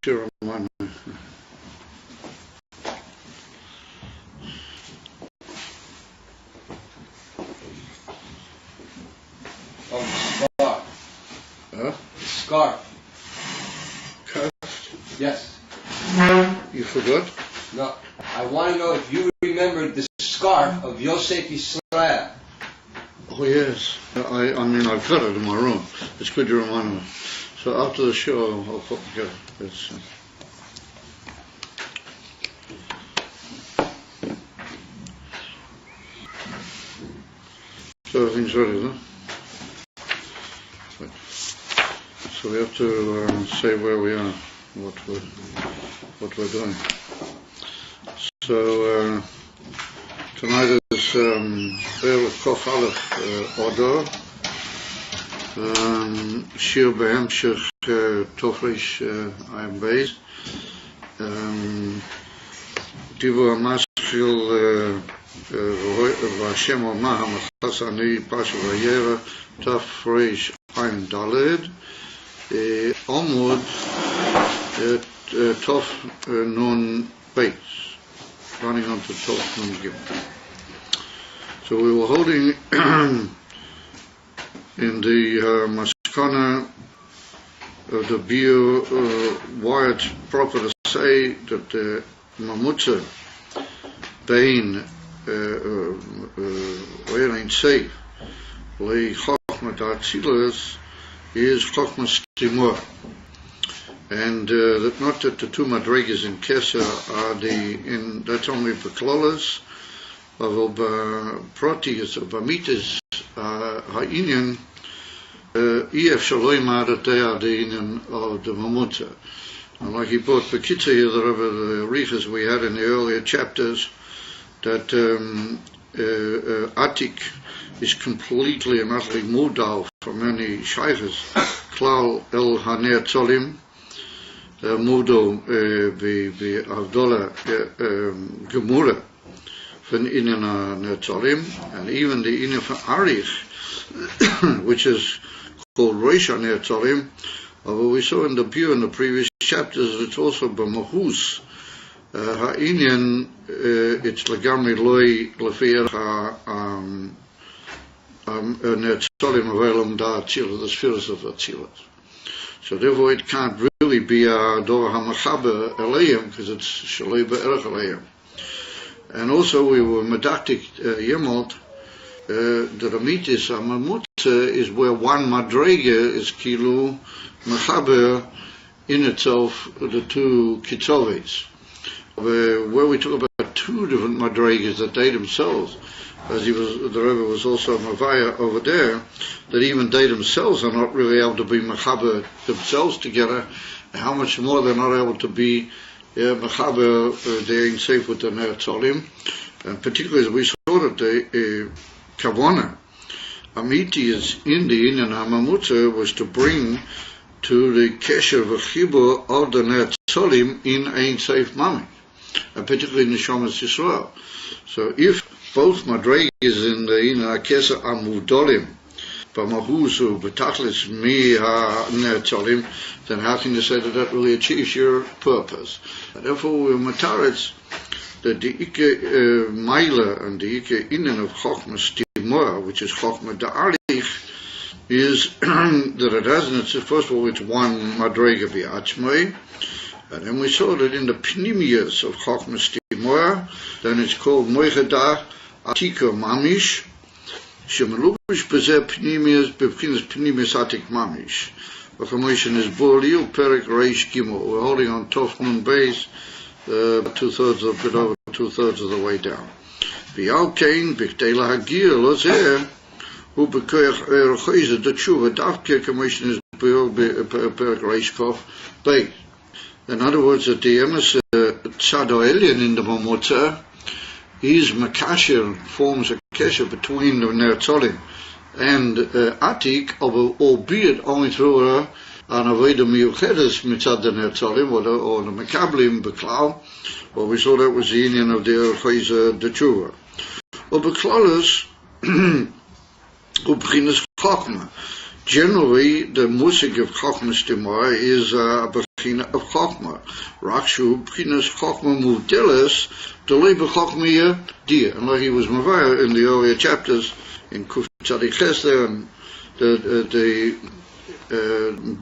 to remind me. Oh, scarf. Huh? Scarf. Cast? Yes. You forgot? No. I want to know if you remembered the scarf of Yosef Yisrael. Oh yes. I mean I've got it in my room. It's good you remind me. So after the show I'll get it. It's, so everything's ready, huh? So we have to say where we are, what we're doing. So tonight is Beis Kof Aleph Adar, Shir Behemshech Tofresh Ayin Beis, Divrei Maschil Vashem Omah Hamachas Ani Pasha Vayera Tofresh Ayin Daled, Omud Tof Nun Beis, running on to Tof Nun Gimel. So we were holding in the Maskana of the Biur, why it's proper to say that the Mamutza Bein Ayin Seif Lei Chochma D'Atzilas is Chochma Stimur, and that not that the two madrigas in Kesser are that's only for Klolas, but Proteus or Bamitis Ha'inyan EF Shaloima that they are the Inyan of the Mamutza. And like he brought Bekitza here, the Riches we had in the earlier chapters, that Atik is completely and utterly mudal from any shaykhs. Klal el haner tzolim, mudo be avdola gemura from innen ner tzolim, and even the innen from arich, which is called roish ner tzolim. Although we saw in the Biur in the previous chapters, it's also b'mahus. Ha'inyan, it's legamri loi lefir netzolim avelam da atzila, the spheres of atzilas. So therefore it can't really be a dor ha'machaber eleim, because it's shalei be'erech eleim. And also we were medactic yemot, the Ramitis Mamutza is where one madrega is kilu machaber in itself the two kitzoves. Where we talk about two different madregas that they themselves, as the Rebbe was also Mavaya over there, that even they themselves are not really able to be mechaber themselves together, and how much more they're not able to be mechaber they're in safe with the Ner Tzolim, and particularly as we saw that the Kavana Amiti is in the Inyan HaMamutza was to bring to the Kesher V'chibur of the Ner Tzolim in Ein Seif Mami, and particularly in the Neshamas Yisrael. So if both madregas in the Inyan HaKesher are mudolim, b'mahusu b'tachlis mi ha-Ner Tzolim, then how can you say that that really achieves your purpose? And therefore we're mataretz that the Ike Maila and the Ike Inyan of Chochma Stimur, which is Chochma Da'arich, is that it hasn't, first of all, it's one Madrega B'Atzmai, and then we saw that in the Pnimius of Chochma Stimur, then it's called Moichada Atika Mamish, Shemelubish Bezeh Pnimius, Bebchinas Pnimius Atik Mamish. The formation is Boliu Perek Reish Gimel. We're holding on Tof Nun Beis, two-thirds of it over, two-thirds of the way down. V'alkein b'chtela hagir lozer hu b'koyach erchoize the tshuva davke commission is perek reish kof beis. In other words, that the emes tzado elyon in the mamutza is makasher, forms a kesher between the ner tzolim and atik, albeit only through an avodah miyuchedes mitzad the ner tzolim or the mekablim beklal. Well, we saw that was the Indian of the erchoize the tshuva. Or beklalus ubchinas chokhmah. Generally, the musik of Chochma Stimur is b'china of Chochma. Rakshu b'chinas Chochma Muvdeles, Delei b'Chochma Dia. And like he was Mavaya in the earlier chapters, in Kuf Tzadik Ches there, and the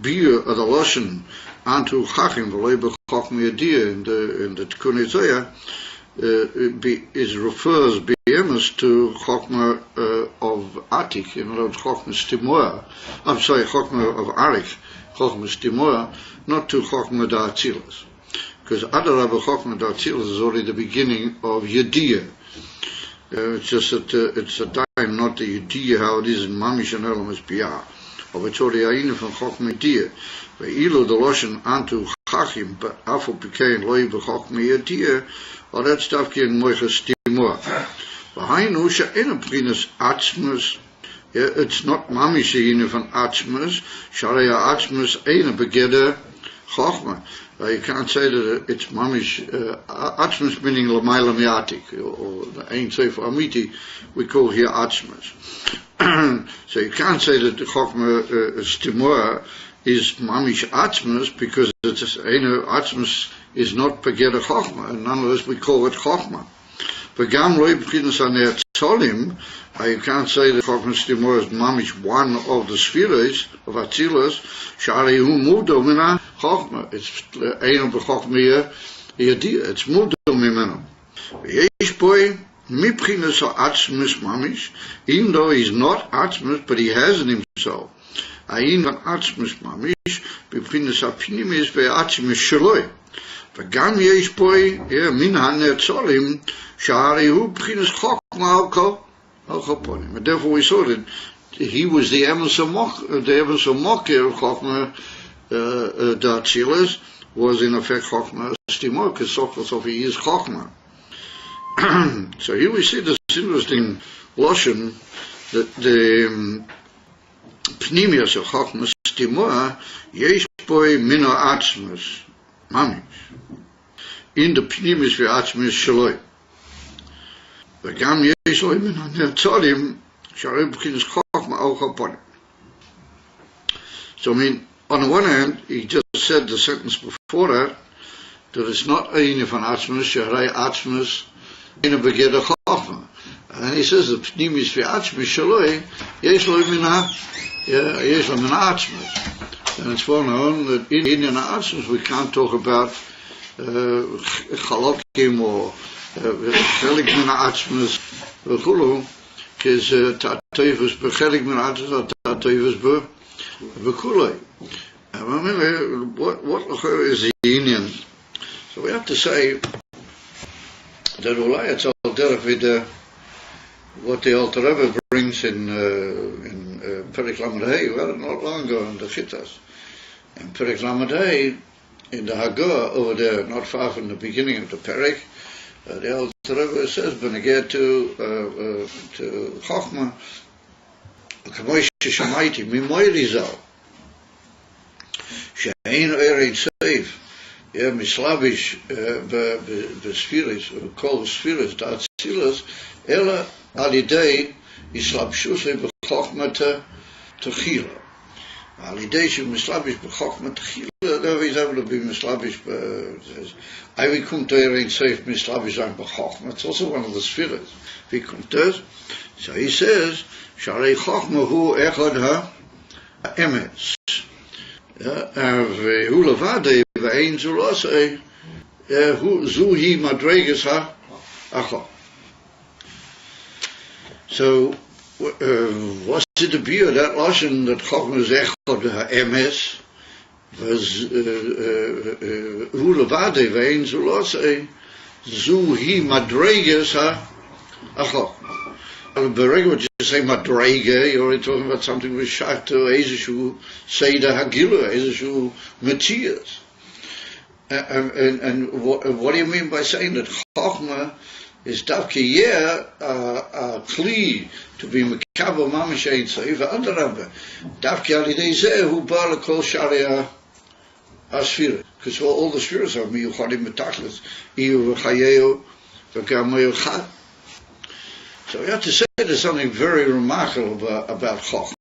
beer of the Lashon Antu Chachim, Delei b'Chochma Dia, in the Tikkun Zoya, refers BMS to Chochma of Atik, in other words, Chochma Stimua. I'm sorry, Chochma of Arik, Chochma Stimua, not to Chochma da Atzilas. Because Adar Chochma da Atzilas is already the beginning of Yediyah. It's just that it's a time, not the Yediyah, how it is in Mamish and Elamas Biyah. Of it's already Ayin from Chochma Yediyah. Ve'ilu the Loshen Antu Chachim, but Afo Pikein Loi B'Chochma Yediyah, or that stuff in Moiches Timur. V'hainu she'ena b'chinas atzmus. It's not mamish she'ena van atzmus. Sharei atzmus ena begeder chochma. You can't say that it's mamish atzmus meaning l'mayla mi'atik, or the Ein Sefer Amiti we call here atzmus. So you can't say that the chochma stimur is mamish atzmus, because it's atzmus is not begeder chochma, and nonetheless we call it chochma. V'gam roi b'chinas aner tzolim, you can't say that chochma stimur is mamish one of the spheres of Atzilas, shari hu mudo mina chochma. It's ein b'chochma yediyah. It's mudo mimeno. V'yesh boi mibchinas ha'atzmus mamish, even though he's not atzmus, but he has in himself. Ayin van atzmus mamish, b'chinas ha'pnimis ve'atzmus shaloi. וגם יש פה מן הנצולים שהרי הוא בחינס חוכמה על כל פנים. And therefore we saw that he was the Emerson Mocker of Chochma Datzilas, was in effect Chochma Stimor, because so he is Chochma. So here we see this interesting lotion that the Pnimius of Chochma Stimor yesh po mino atzmus mamish in the pnimis ve'atzmis shaloi. V'gam yesh lo min hanetzolim sharei b'chinas chochma al chaponim. So I mean, on the one hand, he just said the sentence before that it's not ein van atzmis sharei atzmis in a begeder chochma, and then he says the pnimis ve'atzmis shaloi yesh lo min atzmis. And it's well known that in an atzmus we can't talk about chalokim or chelik min atzmus v'chulu, because ta'toivus b'chelik min atzmus or ta'toivus b'kulei. What is the union? So we have to say that ulai it's all derech what the Alter Rebbe brings in Perek Lamed Hey. We had it not long ago in the Chittas. And Perek Lamed Hey, in the Hagah over there, not far from the beginning of the Perek, the Alter Rebbe says, "Beneged to Chochma, Kamoish Shemaiti Mimoyri Zal, Shein Erein Seif, Mislavish B'Sfiris, Kol Sfiris, Datzilas, Ela Alidei Islabshusei B'Chochma Techila. Alidei Mislavish B'Chochma Techila. There is able to be Mislavish. I will come to Erein Seif Mislavish and B'Chochma. It's also one of the spheres. Wie kommt das? So he says, Sharei Chochma hu echad ha'emes. Ve'hu levadei ve'ein zulosei zuhi madreges ha'achot. So, what's it to be that lashon that Chochma is echad ha'emes? Was hu levadei ve'ein zulosei zuhi madreges ha'achot. When you say madrega, you're already talking about something with shach to Ezeshu Seder Hagilu, Ezeshu Matthias. And what do you mean by saying that Chochma is davke a kli to be mekabel mamish ein seif adarabbe davke alidei zeh hu ba lekol sharia asfira, because all the spheres are miyuchadim betachlis iyu v'chayeu v'gam miyuchad. So we have to say there's something very remarkable about Chochma.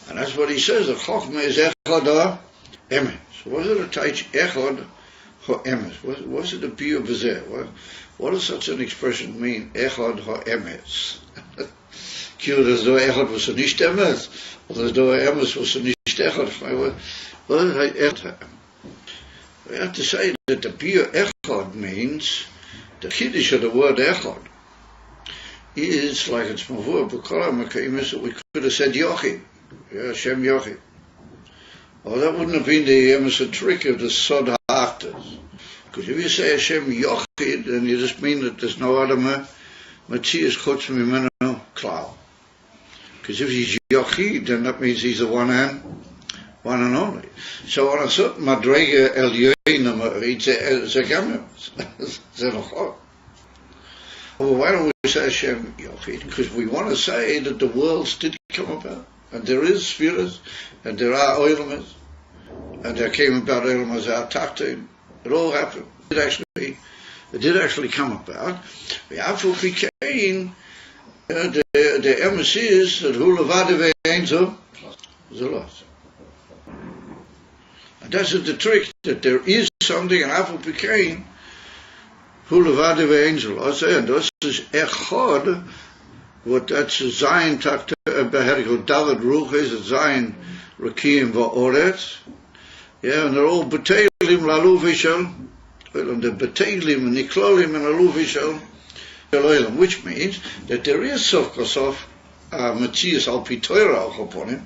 And that's what he says, that Chochma is echad ha'emes. So was it a taich echad ha'emes? Was it a biur b'zeh? What does such an expression mean? Echad ha'emes. Das do echad was nicht emes, or das do emes was nicht echad. What is echad? We have to say that the biur echad means, the kiddush of the word echad is like it's mavur b'kol ha'makom that we could have said yochid, Hashem yochid. Well, that wouldn't have been the emes trick of the sod ha'achtas. Because if you say Hashem yochid, then you just mean that there's no other matzias chutz mimenu klal. Because if he's yochid, then that means he's the one and only. So on a certain madrega elyonim, it's a gamer. Well, why don't we say Hashem yochid? Because we want to say that the worlds did come about, and there is spheres, and there are oilmas, and there came about oilmas out tachtim. It all happened. It did actually come about. The emes is that hu levade ve'ein zo zolot. And that's the trick, that there is something, and afu pikein hu levade ve'ein zolot. And this is echad. What that's Zayin takta beheriko David Ruch is Zayin Rakim va'oretz. Yeah, and they're all betelim lalu vishal. And the betelim and niklolim and lalu vishal. Which means that there is sofkosof Matthias al Pitoira al Choponim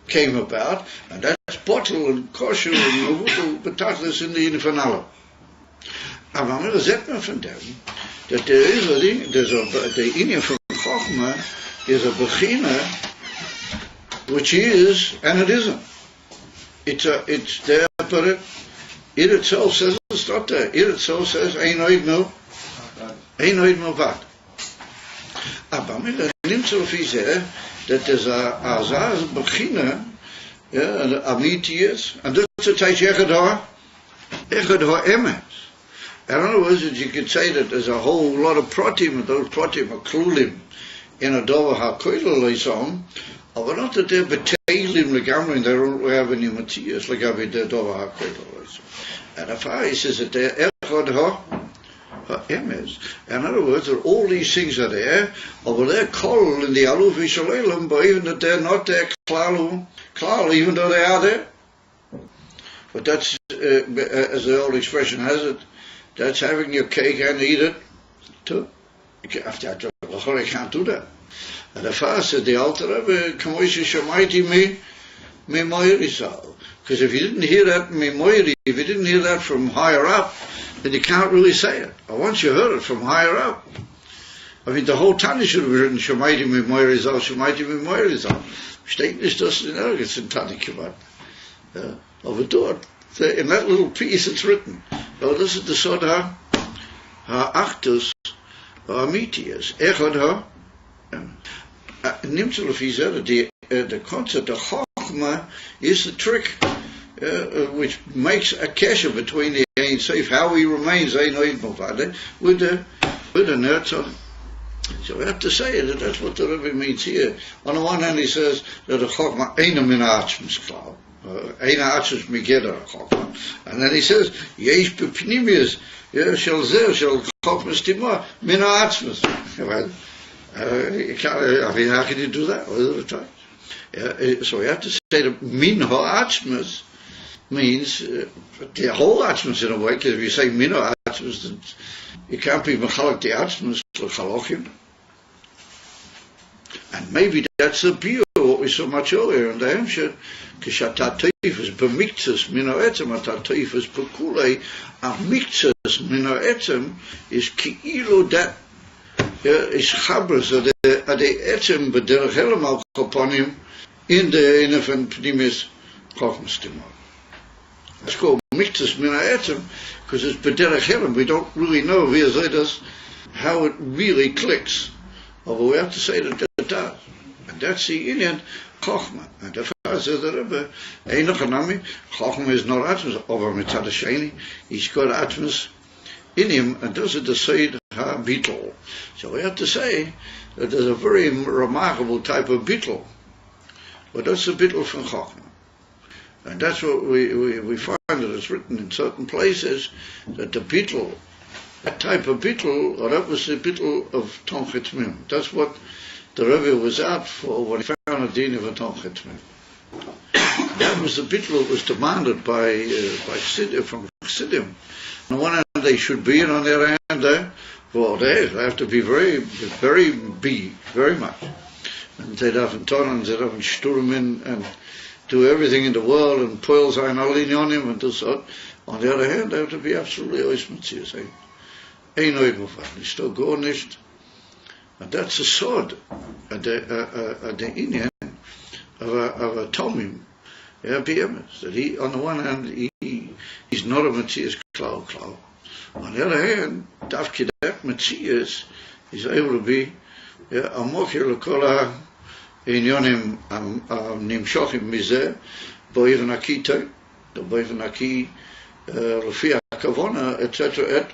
came about, and that's bottle and kosher and mavul betachlis in the infernal. And I'm going to say from them that there is a thing, the Indian from Chochmah is a bechina which is and it isn't. It's there, but it itself says it's not there. It itself says ein oid mavad. Aber nimmt so viel sehr, that there's a azaz bechina, yeah, amitius, and that's a teich echad ha'emes. In other words, you could say that there's a whole lot of pratim, and those pratim are klulim in a dover ha'koidel leisam, but not that they're betelim legamrin, they don't have any materials legavi the dover ha'koidel leisam. And if I says that they're echad ha'emes, in other words, that all these things are there, but they're kol in the aluf v'shalelim, but even that they're not there klal, even though they are there. But that's, as the old expression has it, that's having your cake and eat it too. You can't do that. And the fast said the Alter Rebbe, because if you didn't hear that memoiri, if you didn't hear that from higher up, then you can't really say it. But once you heard it from higher up, I mean, the whole Tanya should have written Shemaiti memoiri zal, Shemaiti memoiri zal. Steht nicht das in nirgends in Tanya gemacht. Aber dort, in that little piece it's written. Oh, this is the sort of ha'achtus ha'amitius. Echad nimtzulafizah, the concept of chokhmah is the trick which makes a kesher between the Ein Sof, how he remains Ein Oid Mavade, with the Netzach. So we have to say that that's what the Rebbe means here. On the one hand he says that the chokhmah ain't a min ha'atzmus klal. And then he says, Yesh b'pnimius, shel zeh, shel chokhmas timah, min ha'atzmus. I mean, how can you do that all the time? So we have to say that min ha'atzmus means the whole atzmus in a way, because if you say min ha'atzmus, then you can't be mechalak the atzmus l'chalochim. And maybe that's the biur, what we saw much earlier in the Hemshed, Kishatatoifus b'miktzas min ha'etzem, atatoifus b'kulei, a miktzas min ha'etzem is ki'ilu that is chabras of the etzem b'derech helem al choponim in the enef and pnimis chochmas timor. It's called miktzas min ha'etzem because it's b'derech helem. We don't really know how it really clicks. Although we have to say that it does. And that's the Indian Chochmah. And the Father says the Rebbe, Einoch Hanami, Chochmah is not Atmas, over Mitzad Hasheni, he's got Atmas in him, and those are the Seid HaBitl. So we have to say that there's a very remarkable type of Bitl. But that's the Bitl from Chochmah. And that's what we find that it's written in certain places, that the bittul, that type of bittul, or that was the bittul of Tomchet Mim. That's what the Rebbe was out for when he found a din of a Tomchet Mim. That was the bittul that was demanded by from Chassidim. On the one hand, they should be, and on the other hand, they have to be very much. And they'd have turn and they'd have shturmen and do everything in the world and poil sein all in him and do so. On the other hand, they have to be absolutely oismetzius. Ein oigmufach, nicht so gar nicht. And that's a sword, the Indian of a Tomim, BMS. That he, on the one hand, he's not a Matthias Klau. On the other hand, Dafki that Matthias is able to be a Mochir Lekola Inyonim Nimshochim Mizeh, Boiv Nakita, Boiv Naki, Rafia Kavona, etc.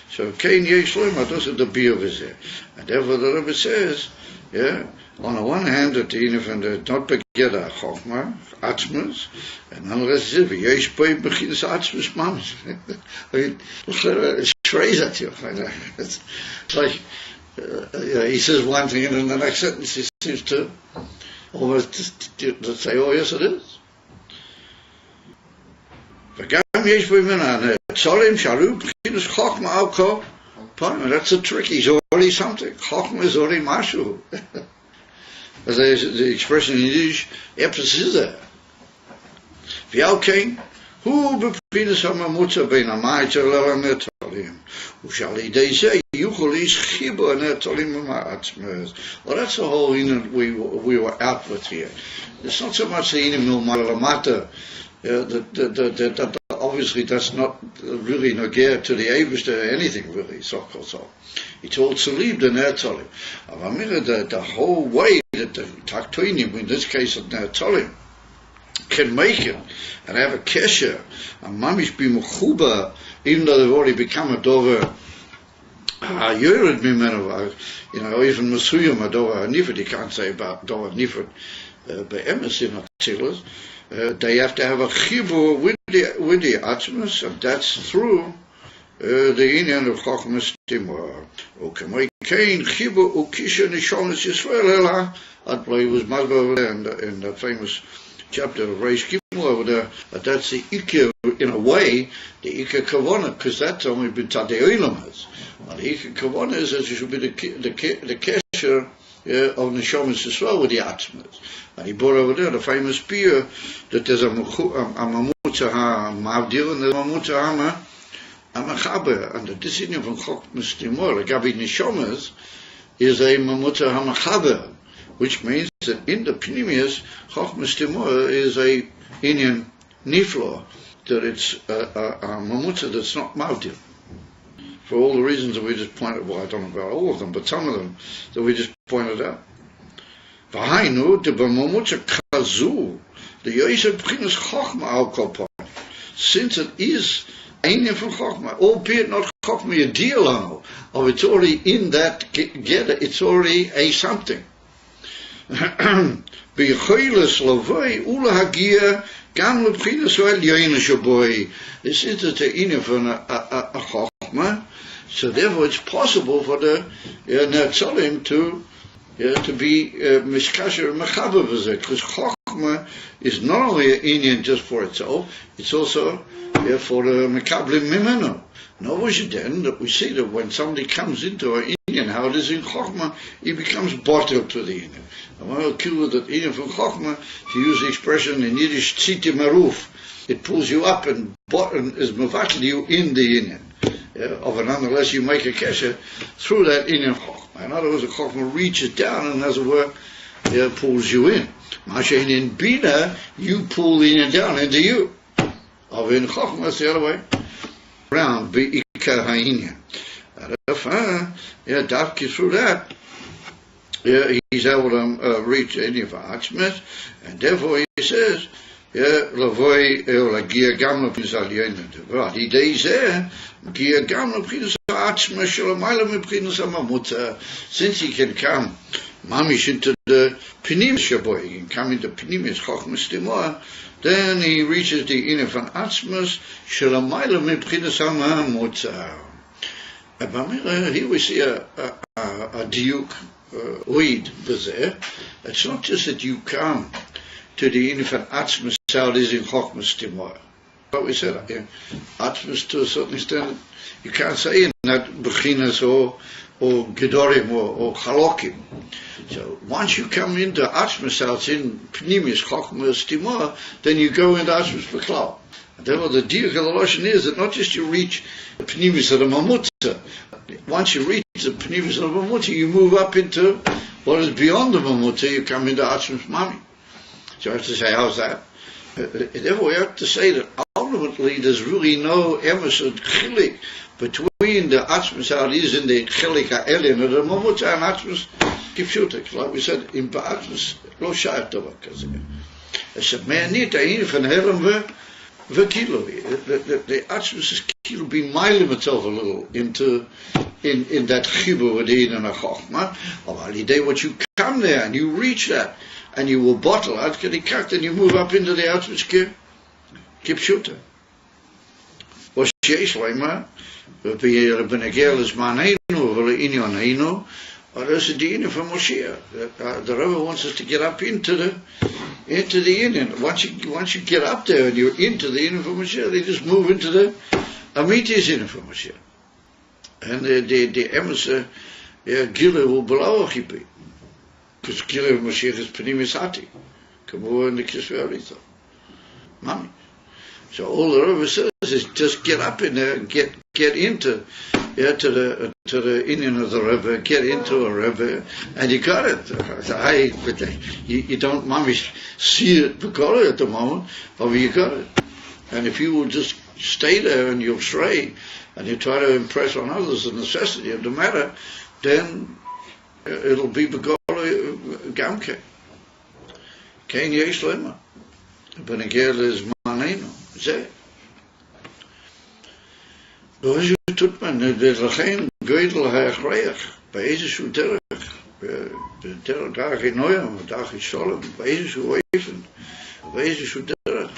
So Kain Yeshloim, those are the beer is there. And therefore the Rebbe says, on the one hand, that the Inif not together Chochma, Atzmas, and unless Yesh Boy begins Atzmas Mams. I mean, it's crazy at you. It's like, he says one thing and in the next sentence he seems to almost to say, oh yes it is. That's a trick. He's already something. Chochma is already mashu. As the expression in Yiddish, Epis is there. V'yalkein, hu b'pinus ha'mamutza bein ha'mayter le'la-netolim. U'shal idei zeh yuchol ish chibo netolim ha'atzmez. Well, that's the whole thing we were out with here. It's not so much the inim milmalamata, that obviously that's not really nogea to the Eibush or anything really, so. It's all tzalib the nertolim. The whole way that the taktoinim, in this case of nertolim, can make it and have a kesher and mamish be mechuba, even though they've already become a dover yored mimenu, even masuyim a dover nifid. You can't say about dover nifid be'emes in atzilas. They have to have a chibur with the atzmas, and that's through the inyan of Chochmas Timur. Okay, Kain chibur ukisha nishonis Yisrael ela. That play was Masba in the famous chapter of Reish Gimel over there. But that's the Ikka, in a way, the Ikka Kavona, because that's only been Tadei Oilamas. And the Ikka Kavona is that it should be the kesher of Neshomas Yisrael with the atzmas. And he brought over there the famous beer that there's a mamutza ha-mavdir and there's a mamutza ha-machaber, and the decision from Chochmas Timur, like Gabi Neshomas, is a mamutza ha-machaber, which means that in the Pnimius, Chochmas Timur is a inyan niflo, that it's a mamutza that's not mavdir. For all the reasons that we just pointed, well, I don't know about all of them, but some of them that we just pointed out. V'hainu, the b'mamutza kazu, the yoyser b'chinas chochma al kolpon, since it is Ayin from chochma, albeit not chochma yedilano, of it's already in that together, it's already a something. B'yichoyles lavoi ula hagia gam l'b'chinas oel yoyna shaboi. This is the Ayin from a chochma. So therefore, it's possible for the Netzolim to be mishkasher mechaber v'zeh, because Chochma is not only an Inyan just for itself, it's also for the mekablim mimenu. No, then that we see that when somebody comes into an Inyan, how it is in Chochma, he becomes bottled to the Inyan. I want to kill that Inyan from Chochma, to use the expression in Yiddish, tziti maruf, it pulls you up and is mevatel you in the Inyan. Nonetheless, you make a kesher through that inyan chochma. In other words, the chochma reaches down and, as it were, pulls you in. Mashen in bina, you pull the inyan down into you. In chochma, it's the other way around. Be ikar ha'inyan. Dafki through that, he's able to reach any of our atzmes, and therefore he says, Lavoi lagia gam l'pris al yoyna. Right, he days there. Gia gam l'pris ha'atzma shalamayla m'pris ha'mamutza. Since he can come mamish into the Pnimis Shaboy, coming to Pnimis Chochmas Timor, then he reaches the inner van Atzmas, Shalamayla Mibchinas Hamotza. Here we see a diuk, oid, bezeh. It's not just that you come to the inner van Atzmas, how it is in Chochmas Timor. But we said, Atzmas to a certain extent, you can't say in that Bechinas or Gedorim or Chalokim. So once you come into Atzmas out in Pnimis Chochmas Timor, then you go into Atzmas B'Klal. And then what the diuk of the Lashon is that not just you reach the Pnimis of the Mamutza. Once you reach the Pnimis of the Mamutza, you move up into what is beyond the Mamutza. You come into Atzmas Mami. So I have to say, how's that? Therefore, we have to say that ultimately there's really no emerson chilik between the Atzmas Ha'adis and the chilik ha'elin of the Mamutza and Atzmas Kipshutek. Like we said, in Atzmas lo shayach davar kazeh. It's a man nit Ayin van Herem v'kilo. The Atzmas is kilo be mailing itself a little into in that chibur with the Ayin and a Chochma. Of what you come there and you reach that. And you will bottle out, get it cut, and you move up into the Atzmas Kipshuta. Was sheesh leima, benegel is maneinu, v'le inyoneinu, or there's a dina from Moshiach. The Rebbe wants us to get up into the Indian. Once you get up there and you're into the Indian from Moshiach, they just move into the Amitis Indian from Moshiach. And the emissary, Gile will below Chipi. Because Gile Moshiach is Pnimis Hati. Come over in the Kisvei Arita. Mami. So all the Rebbe says is just get up in there and get into to the Indian of the Rebbe, get into a Rebbe, and you got it. You don't Mami see it because at the moment, but you got it. And if you will just stay there and you're stray and you try to impress on others the necessity of the matter, then it'll be Begola Gamke. Kein Yesh Lema. Benegel is Maneno. Zeh. Zoals je doet men, er is geen Geudel Heachreach. Bij Jezus derg. Derg dag in Noyam, dag in Shalom. Bij Jezus Weven. Bij Jezus derg.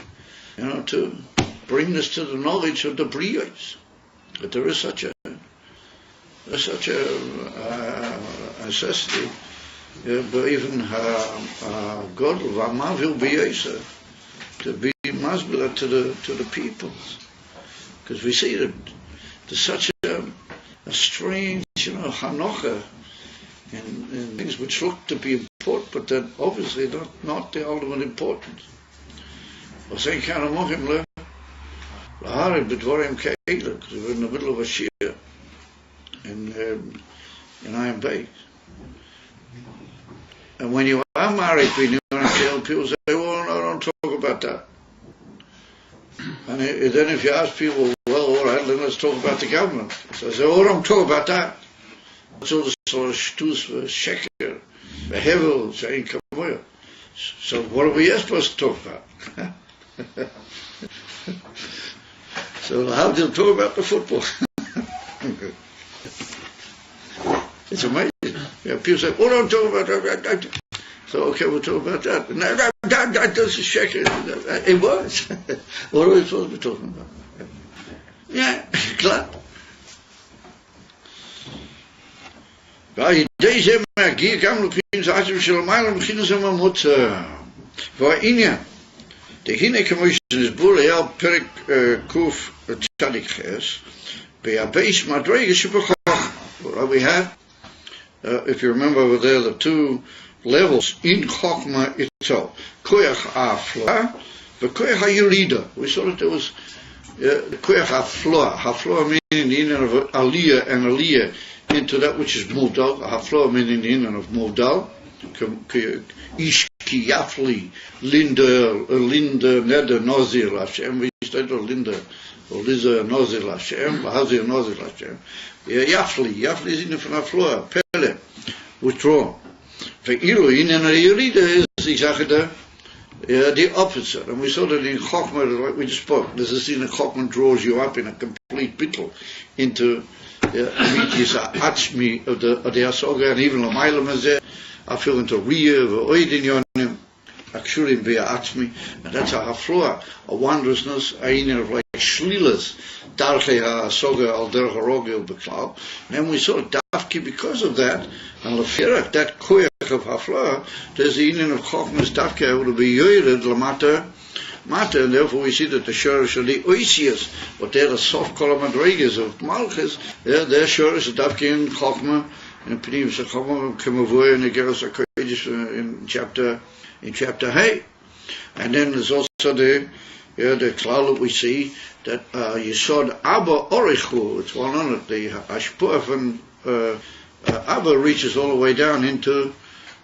To bring us to the knowledge of the Brios. That there is such a necessity. But even God will be to be masbila to the people, because we see that there's such a strange, hanocha in things which look to be important, but that obviously not the ultimate importance. Because we're in the middle of a shir in Ayin Beis. And when you are married, people say, well, no, don't talk about that. And then if you ask people, well, all right, then let's talk about the government. So I say, oh, don't talk about that. That's all the sort of shtus, sheker, hevel, saying, come here. So what are we supposed to talk about? So how do you talk about the football? It's amazing. Yeah, people say, oh, don't talk about that. So, okay, we'll talk about that. No, that doesn't shake it. It was. What are we supposed to be talking about? Yeah, klar. Deze magie kan nog in zijn Shalomai beginnen ze maar moeten. Voor Inja. De Hineke is boel perk kuf tzadik ches. Bij Beis madrege super. What we have, if you remember over there, the two levels in Chokmah itself. Koyach ha'afloa, but koyach ha'yerida. We saw that there was koyach ha'afloa. Ha'afloa meaning the union of aliyah and aliyah into that which is modal. Ha'afloa meaning the union of modal. Ishki yafli, linda, neder, nozir, Hashem. We said linda, or liza, nozir, Hashem, hazir, nozir, Hashem. Yafli is in the ha'afloa, pele, withdrawn. Ve'ilu in a Yerida is exactly the opposite. And we saw that in Chokhmah, like we just spoke, there's a scene that Chokhmah draws you up in a complete bittul into the Amitis Atzmi of the Asoga, and even Lamaylam Hazeh, אפילו into Riyah, V'oid Inyonim, Akshurim V'ya'atzmi, and that's a hafloa, a wondrousness, Ayin of like shlilas, Darchei HaSoga al Derech HaRogel B'klal. And then we saw Dafki because of that, and Lefirach, that koyach of hafloa, there's the Inyan of Chochmas Dafki, would be yoyred lamata, Mata, and therefore we see that the Shorish of the Oisias, but they're the soft column madrigas of Malchus, they're Shorish of Dafki and Chochma, and Pnimis Chochma, Kemavoy, and the Geras HaKodesh in chapter Hay. And then there's also the klal that we see that Yesod Abba Orichu, it's well known that the Ashpur from Abba reaches all the way down into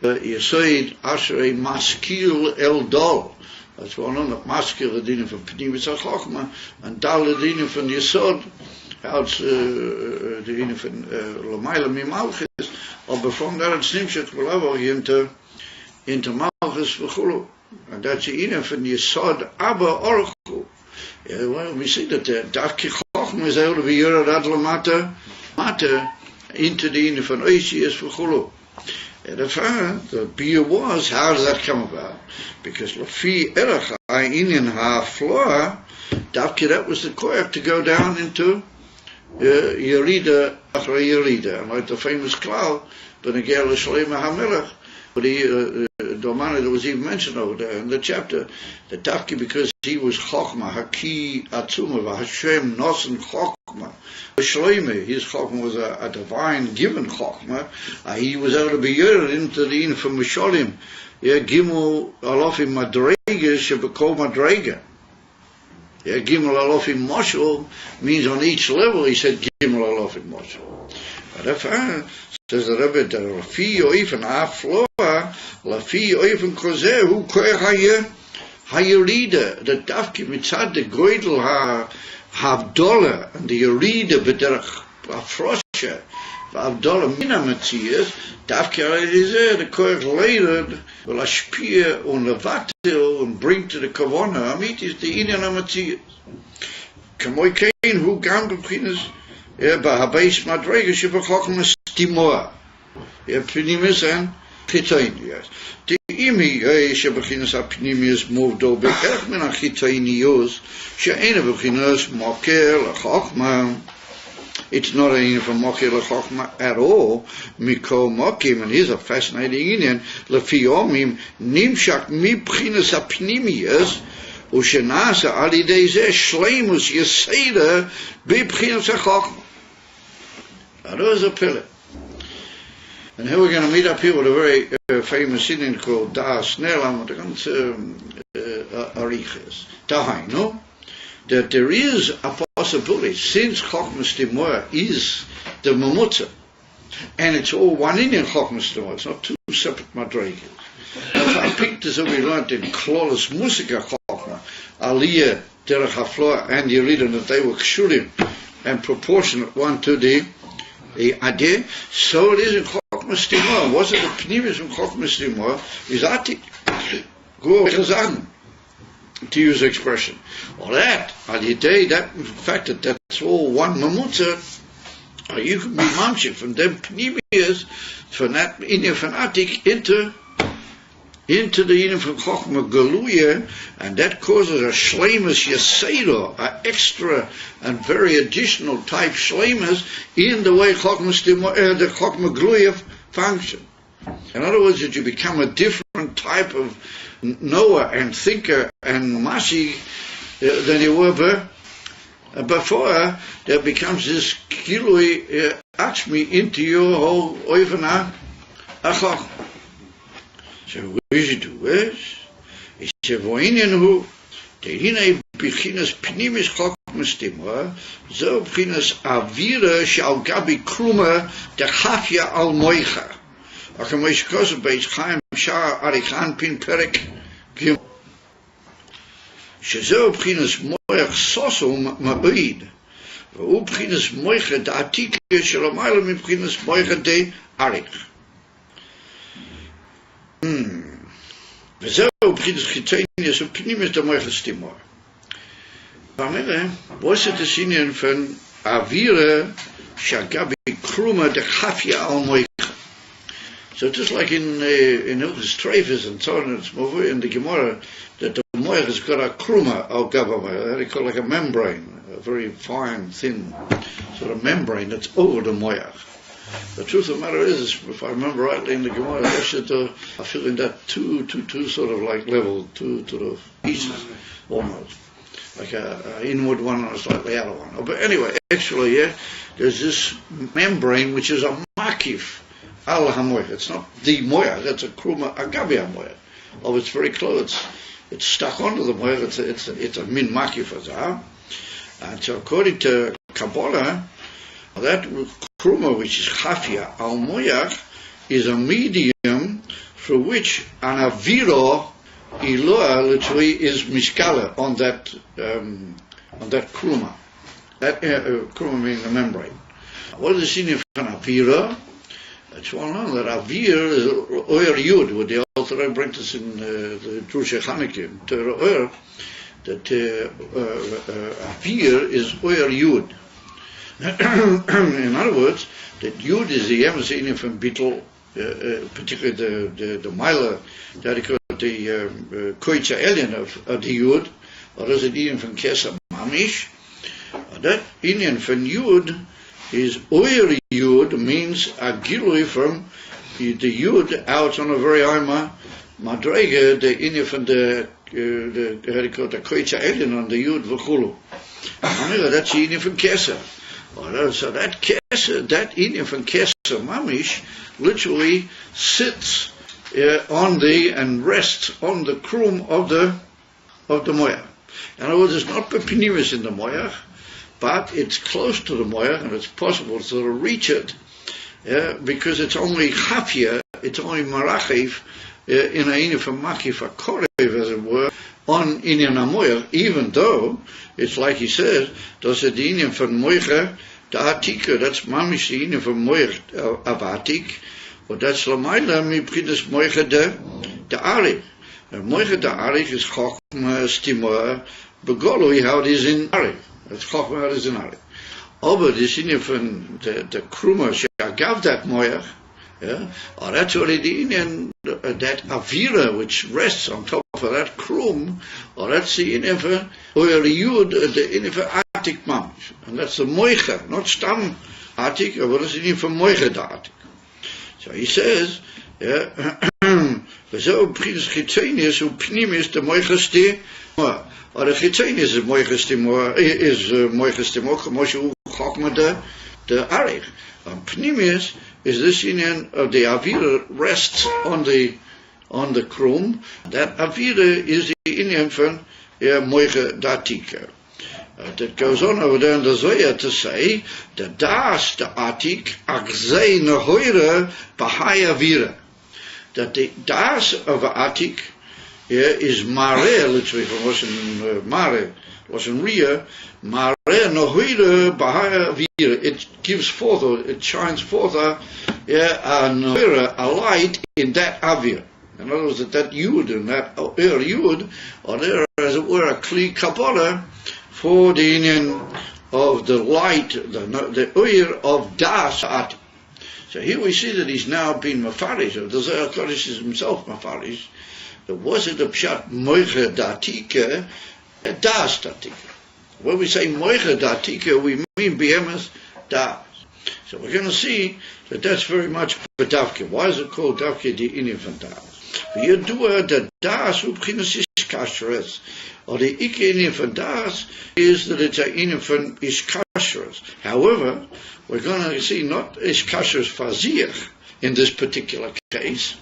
Yesod Ashrei Maskil El Dol. That's well known that Maskil Adina from Pnimis HaChochma and Dal Adina from Yesod, out the Adina from Lamaila Mimalchis, or from that it's Nimshach B'Lavo into Malchus V'chulu. And that's the Adina from Yesod Abba Orchu. Well, we see that the Dafki Chochma is able to be Yerad Ad Lamata into the Adina from Oisias V'chulu. The beer was, how does that come about? Because Lafi Erech Ayin HaFloa, Dafki, that was the koyach to go down into Yerida Achra Yerida, and like the famous klal, Benegel Shalema HaMelech, but the Domana that was even mentioned over there in the chapter, the Dafki, because he was Chochma, Haki Atzuma, Hashem Nosen Chochma, Shalema, his Chochma was a divine given Chochma, he was able to be yearned into the Inn from Misholim, Gimel Alofim Madrega, Shebekol Madrega. Gimel Alofim Moshel means on each level, he said Gimel Alofim Moshel. But if says the Rebbe, that Lafi Oifen Afloa, Lafi Oifen Kozeh, who Koyach HaYerida, the Dafki Mitzad, the Goydel HaVdola, and the Yerida B'derech HaFrosha, V'Avdola Mina Metzias, Dafki HaYerida, the Koyach Leired, V'Lashpia, und Levatil, and bring to the Kavona, Amit is the Inyan HaMetzias. Kamoy Kain, who Gam B'chinas, Beis Madrega Shebachachmas Timoa. Pnimis and Chitonius. The Imi Shebachinas Pnimis moved over Erchman Chitonius, Sheena Bachinas Mokel Chachma. It's not any from Mokel Chachma at all. Miko Mokim, and here's a fascinating Indian. Lefiomim Nimshak Mibchinas Pnimius. Ushenasa Alideze Shlemus Yeseda Bibchinas Chachma. That was a pillar. And here we're going to meet up here with a very famous Indian called Das Nelam, Arichas. Dahainu, that there is a possibility, since Chochmas Timoa is the Mamutza, and it's all one Indian Chochmas Timoa, it's not two separate Madrigas. If I picked this up, we learned in Klolas Musika Chochma, Aliyah, Derech HaFloa, and Yerida, that they were Kshurim and proportionate one to the idea, so it is in Chochmas Timoa. Was it the Pnimis from Chochmas Timoa? Is Atik. Go Chazan, to use the expression. Or that, Alidei, that fact that that's all one Mamutza, you can be mamshik from them Pnimias, from that Inyan from Atik into the Inyan from Chochma Galuya, and that causes a Shlemus Yeseda, an extra and very additional type Shlemus in the way Chochma the Chochma Galuya function. In other words, that you become a different type of knower and thinker and mashi than you were before. There becomes this Kilui Achmi into your whole Oivana Achach. So what is it do is? It's a voinian who the hine beginners pnimis Chochmas Timoa, so beginners avira shal gabi kruma de chafia al moicha. Ach moish kos Beis Chaim Shar Arichan pin perek gim. Shezo beginners moich sosum ma'id. V'u beginners moicha de atike shalomayla mi beginners moicha de arich. וזהו בחינת חיצוניוס ופנימיוס דמויכס תימור. במילא, was it the Indian von Avira Shagabi Kruma de Chafia al Moicha. So just like in Hilchos Treifes and so on, it's more in the Gemara that the moyach has got a kruma al gaba, they call it like a membrane, a very fine, thin sort of membrane that's over the moyach. The truth of the matter is, if I remember rightly in the Gemara, I feel in that two sort of like level, two sort of pieces almost, like a inward one and a slightly outer one. But anyway, actually, yeah, there's this membrane which is a makif al hamoyach. It's not the moyach; it's a kruma agabi hamoyach. Oh, it's very close. It's stuck onto the moyach. It's a min makif azar. And so, according to Kabbalah, that kruma, which is chafia al moyach, is a medium through which an aviro iloa literally is miskala on that kruma. That kruma meaning the membrane. What is the meaning of an avira? It's well known that avir is oyer yud. What the Alter Rebbe brings us in the Drusha Chanukah, Torah Oyer, that avir is oyer yud. In other words, that yud is the emes from bittul, particularly the miler, that he called the koitza elyon of the yud, or is it even from kesem mamish? That inyan from yud is oyer yud, means a gilui from the yud out on a very high madrega, the inyan from the how do you call it, the koitza elyon on the yud v'chulu. That's the inyan from kesem. So that keser, that inyan from keser mamish, literally sits on and rests on the krum of the moyach. In other words, it's not pepinimus in the moyach, but it's close to the moyach, and it's possible to sort of reach it, because it's only chafia, it's only marachiv in a inyan from makif akorev, as it were, on inyan hamoyach, even though it's like he says, does it the inyan from moycha the atika, that's mamish the inyan from moyach of atik, but that's lamaila mibchidas moycha the arich. Moycha the arich is chokma stimor begolui, how it is in arich. That's chokma how it is in arich. Aber this inyan from the kruma she'agav that moyach, yeah, or that's already the inyan that avira which rests on top of that krum, or that's the inyan for oyer yud, the inyan for atik mamish, and that's the moicha, not stam atik, but it's the inyan for moicha da atik. So he says, yeah, so b'chinas chitzenius upnimis the moicha stimor, or the chitzenius is moicha stimor, kamo shu chokma the arich. Pnimius is this inyan of the avira rests on the krum. That avira is the inyan from moicha datika. That goes on over there in the Zohar to say the das the atik agzei nehoira bahai avira. That the das of atik is mare, literally from Lashon mare, Lashon ria, mare nehoira bahai avira. It gives forth, or it shines forth a light in that avir. In other words, that yud and that yud are there, as it were, a kli kabbalah for the inyan of the light, the oyer of das atik. So here we see that he's now been mafarish, or the Zohar Kodesh is himself mafarish. That was it a pshat moicha datika, das datika. When we say moicha datika, we mean behemoth das. So we're going to see that that's very much bedavke. Why is it called davke the inyan from das? V'yadua the das ubchinas is kashrus, or the ikke inyan from das is that it's a inyan from is kashrus. However, we're going to see not is kashrus faziach in this particular case.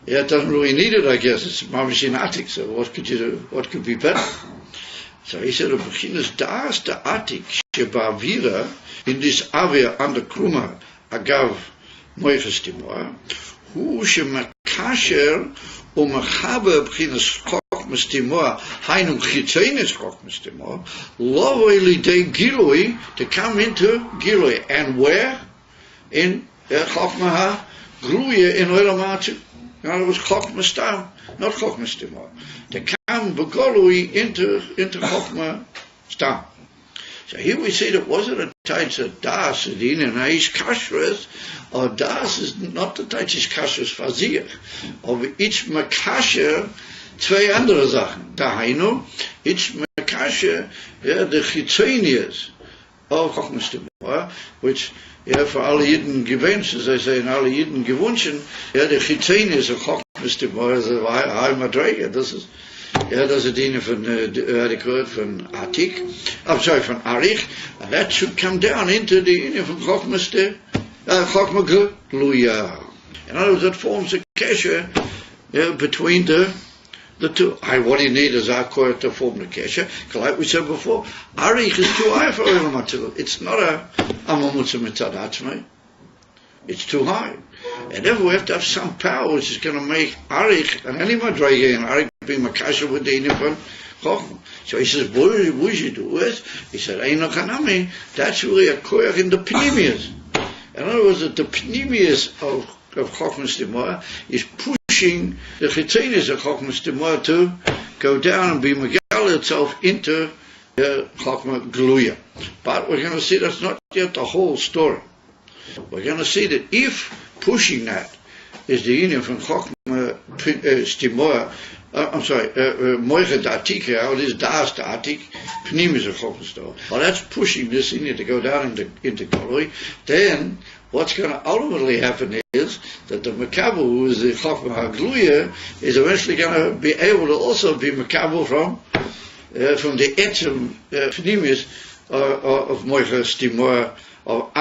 Yeah, it doesn't really need it, I guess. It's mamish in atik. So what could you do? What could be better? So he said, "Bechinas das the atik shebavira in this avia under kruma agav moiches timor, hu shemakasher umachaber bechinas chokmas timor hainu chitzenes chokmas timor lovoi lidei gilui to come into gilui, and where in chokmaha gruya in olamatu." In other words, chokma stam, not chokma stimor. To come begolui into chokma stam. So here we see that was it a taitz das in and is kashrus, or das is not the taitz is kashrus for sich, aber ich makasher zwei andere Sachen. Daheinu, ich makasher, ja, the chitzonius of Chochmas Timor, which, ja, für alle Jiden gewünscht, as I say, in alle Jiden gewünschen, ja, the chitzonius of Chochmas Timor is a high madrega. Das ist, ja, das ist die von, von Atik, I'm sorry, von Arich, and that should come down into the Indian from Chochmas Gluya. In other words, that forms a kesher, yeah, between the two. What do you need is our core to form the kesher. Like we said before, Arich is too high for Olam HaTzilus. It's not a Amamutza Mitzad Atzmai. It's too high. And therefore we have to have some power which is going to make Arich and any Madrege and Arich be Makasha with the Inifan Chochma. So he says, what do you do with? He said, Ayin Chanami, that's really a koyach in the Pnimius. In other words, that the Pnimius of Chochmas Timor is pushing the Chitzenius of Chochmas Timor to go down and be Megal itself into Chochma Gluya. But we're going to see that's not yet the whole story. We're going to see that if pushing that is the union from Chochma Timor, Moichet Atik, how it is Das Atik, Pnimis of Chochmas Timor. Well, that's pushing this union to go down into Galui. Then what's going to ultimately happen is that the Mekabel, who is the Chochma HaGluya, is eventually going to be able to also be Mekabel from the Etzem Pnimis of Moichet Timor, of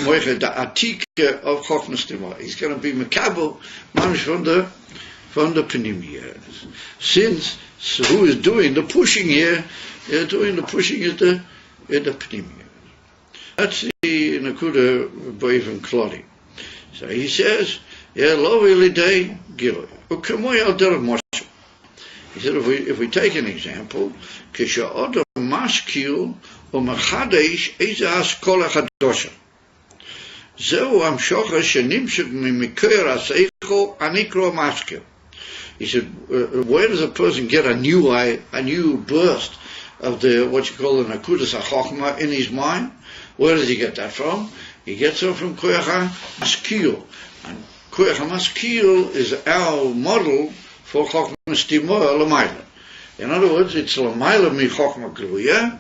Moichet Atik of Chochmas Timor. He's going to be Mekabel from the Pnimiyas. Since who is doing the pushing here, doing the pushing is the Pnimiyas. That's the Nakuda Boivin Klodi. So he says, Lo Ilidei Giloi. Ukamoy al Derech Moshe. He said, if we take an example, Kisha Odom Maskil Umachadesh Eza Askola Chadosha. Zeu Amshocha Shenimshuk Mimikoyer Aseicho Anikro Maskil. He said, where does a person get a new burst of the what you call the Nakudas HaChochma in his mind? Where does he get that from? He gets it from Koyach HaMaskil. And Koyach HaMaskil is our model for Chochmas Timor L'mayla. In other words, it's L'mayla mi Chochma Gluya,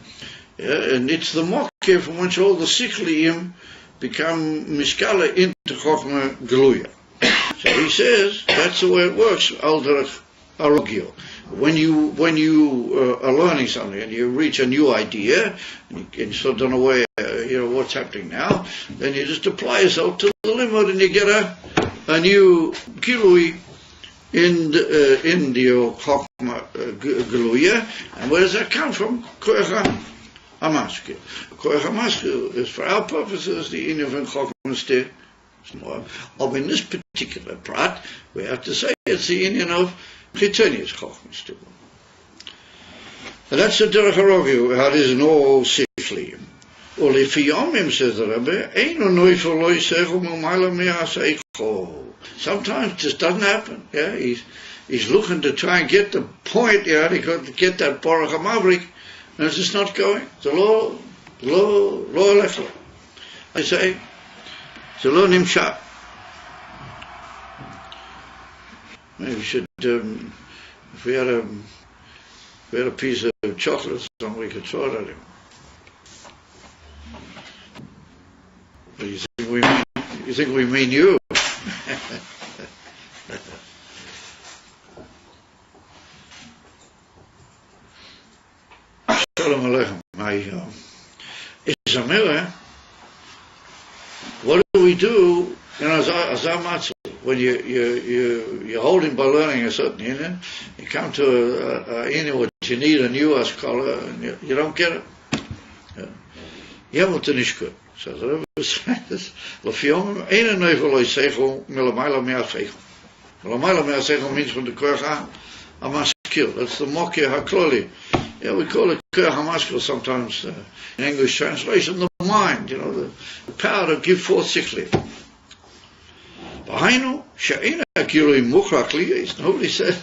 and it's the mokkeh from which all the Sichliim become Miskala into Chochma Gluya. So he says, that's the way it works, Al Derech Arogio. When you are learning something and you reach a new idea, and you sort of don't know where, what's happening now, then you just apply yourself to the limit and you get a new Gilui in the Chochma Gluya. And where does that come from? Koyach HaMaskil. Koyach HaMaskil is, for our purposes, the Inyan of Chochmas Timor. Or in this particular prat, we have to say it's the Inyan of Chitzenius Chochmas Timor. And that's the Derech HaRogio, how it is in all Sichliim. Olifiyomim, says the Rebbe, Eino Neufel Lo Yiseichu M'mayla Mi'aseicho. Sometimes this doesn't happen. Yeah, he's looking to try and get the point. Yeah, he could get that Baruch HaMavrik, and it's just not going. It's a lo lechlo. I say, it's a lo nimshah. Maybe we should, if we had a piece of chocolate or something, we could throw it at him. But you think we mean you? Shalom Aleichem. What do we do? As Matzah, when you're holding by learning a certain Inyan, you come to a Inyan which you need a new Askala, and you don't get it. Yemot Nishkut. So the Rebbe says, L'fiyomim Eino Neufel Lo Yiseichu M'Lamayla Mi'aseichu. M'Lamayla Mi'aseichu means from the Koyach HaMaskil. That's the mokkeh HaKloli. Yeah, we call it Koyach HaMaskil sometimes in English translation, the mind, the power to give forth sichli. B'hainu she'eina gilui muchrach liyos. Nobody said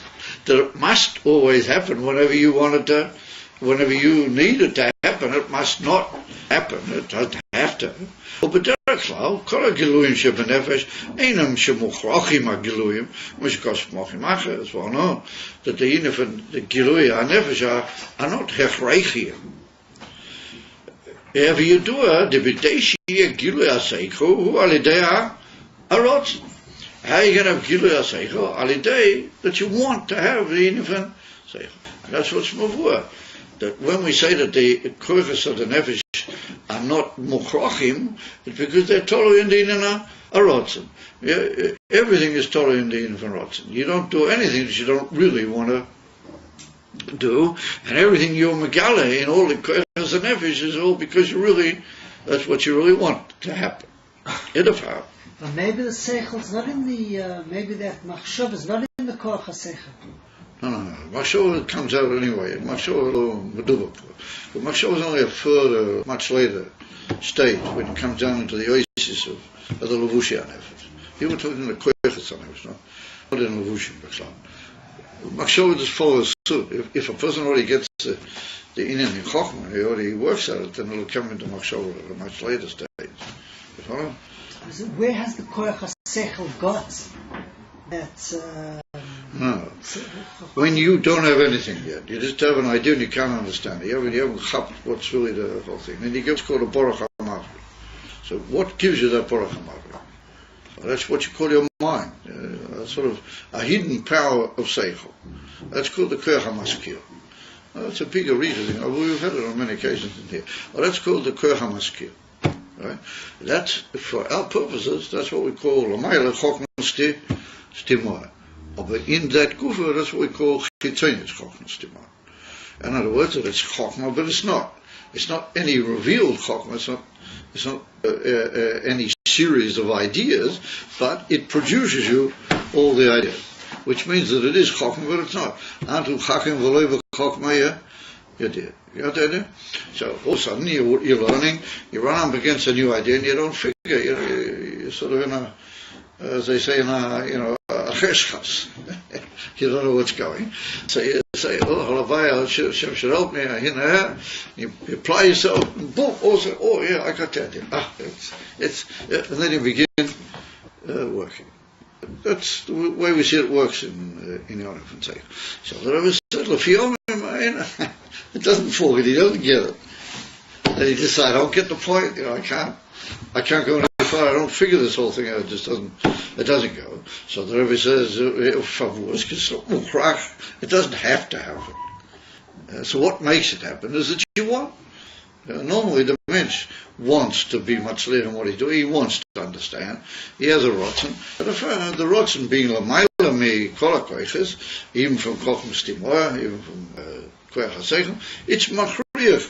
that it must always happen whenever you wanted to whenever you need it to happen, it must not happen. It doesn't have to. ובדרך כלל, כל הגילויים שבנפש אינם שמוכרחים הגילויים, כמו שכל שמוכרים אחר, as well known, that the גילוי הנפש are not הכרחיים. וידוע, דבידי שיהיה גילוי השכל, הוא על ידי הרוצן. How are you going to have gilui ha-seichel? Al yidei, that you want to have the inifan seichel. And that's what's mavur. That when we say that the koiches of the nefesh are not mukhrachim, it's because they're totally in the inana arotzen. Everything is totally in the inifan arotzen. You don't do anything that you don't really want to do, and everything you're megale in all the koiches of nefesh is all because you really, that's what you really want to happen. Idafar. But maybe the seichel is not in the, maybe that machshav is not in the koach ha-seichel. No. Machshav comes out anyway. Machshav is but machshav is only a further, much later stage when it comes down into the oasis of the levushia nefesh. You were talking the koiches nefesh, not in levushim b'chlam. Machshav just follows suit. If a person already gets the inyan in chokhmah, he already works at it, then it'll come into machshav at a much later stage. You follow? Where has the koach ha-seichel got that? No. When you don't have anything yet, you just have an idea and you can't understand it. You haven't chapped what's really the whole thing. Then you get what's called a borach ha-mavri. So what gives you that borach ha-mavri? Well, that's what you call your mind. Sort of a hidden power of seichel. That's called the koach ha-maskil. That's a bigger reason. We've had it on many occasions in here. Well, that's called the koach ha-maskil. Right? That's, for our purposes, that's what we call l'mayla chokhmah stimor. But in that kufa, that's what we call chitzonius chokhmah stimor. In other words, that it's chokhmah, but it's not. It's not any revealed chokhmah. It's not any series of ideas, but it produces you all the ideas, which means that it is chokhmah, but it's not. Antu chakim v'loy v'chokhmah yeh. You got the idea? So all of a sudden you're learning, you run up against a new idea and you don't figure, you're sort of in a, as they say, in a cheshchas. You don't know what's going. So you say, oh, halavai, Hashem should help me, you apply yourself, and boom, also, oh yeah, I got that. And then you begin working. That's the way we see it works in Yonif and Seich. So the Rebbe said, Lefiyomim, it doesn't fall in, he doesn't get it. And he decides, I don't get the point, I can't go any far, I don't figure this whole thing out, it doesn't go. So the Rebbe says, it doesn't have to happen. So what makes it happen is that you want. Normally the mensch wants to be much later in what he's doing, he wants to understand, he has a rotzen, but the rotzen being l'mayla mi kol ha-koiches, even from chokhmah stimor, even from koach ha-seichel, it's machriach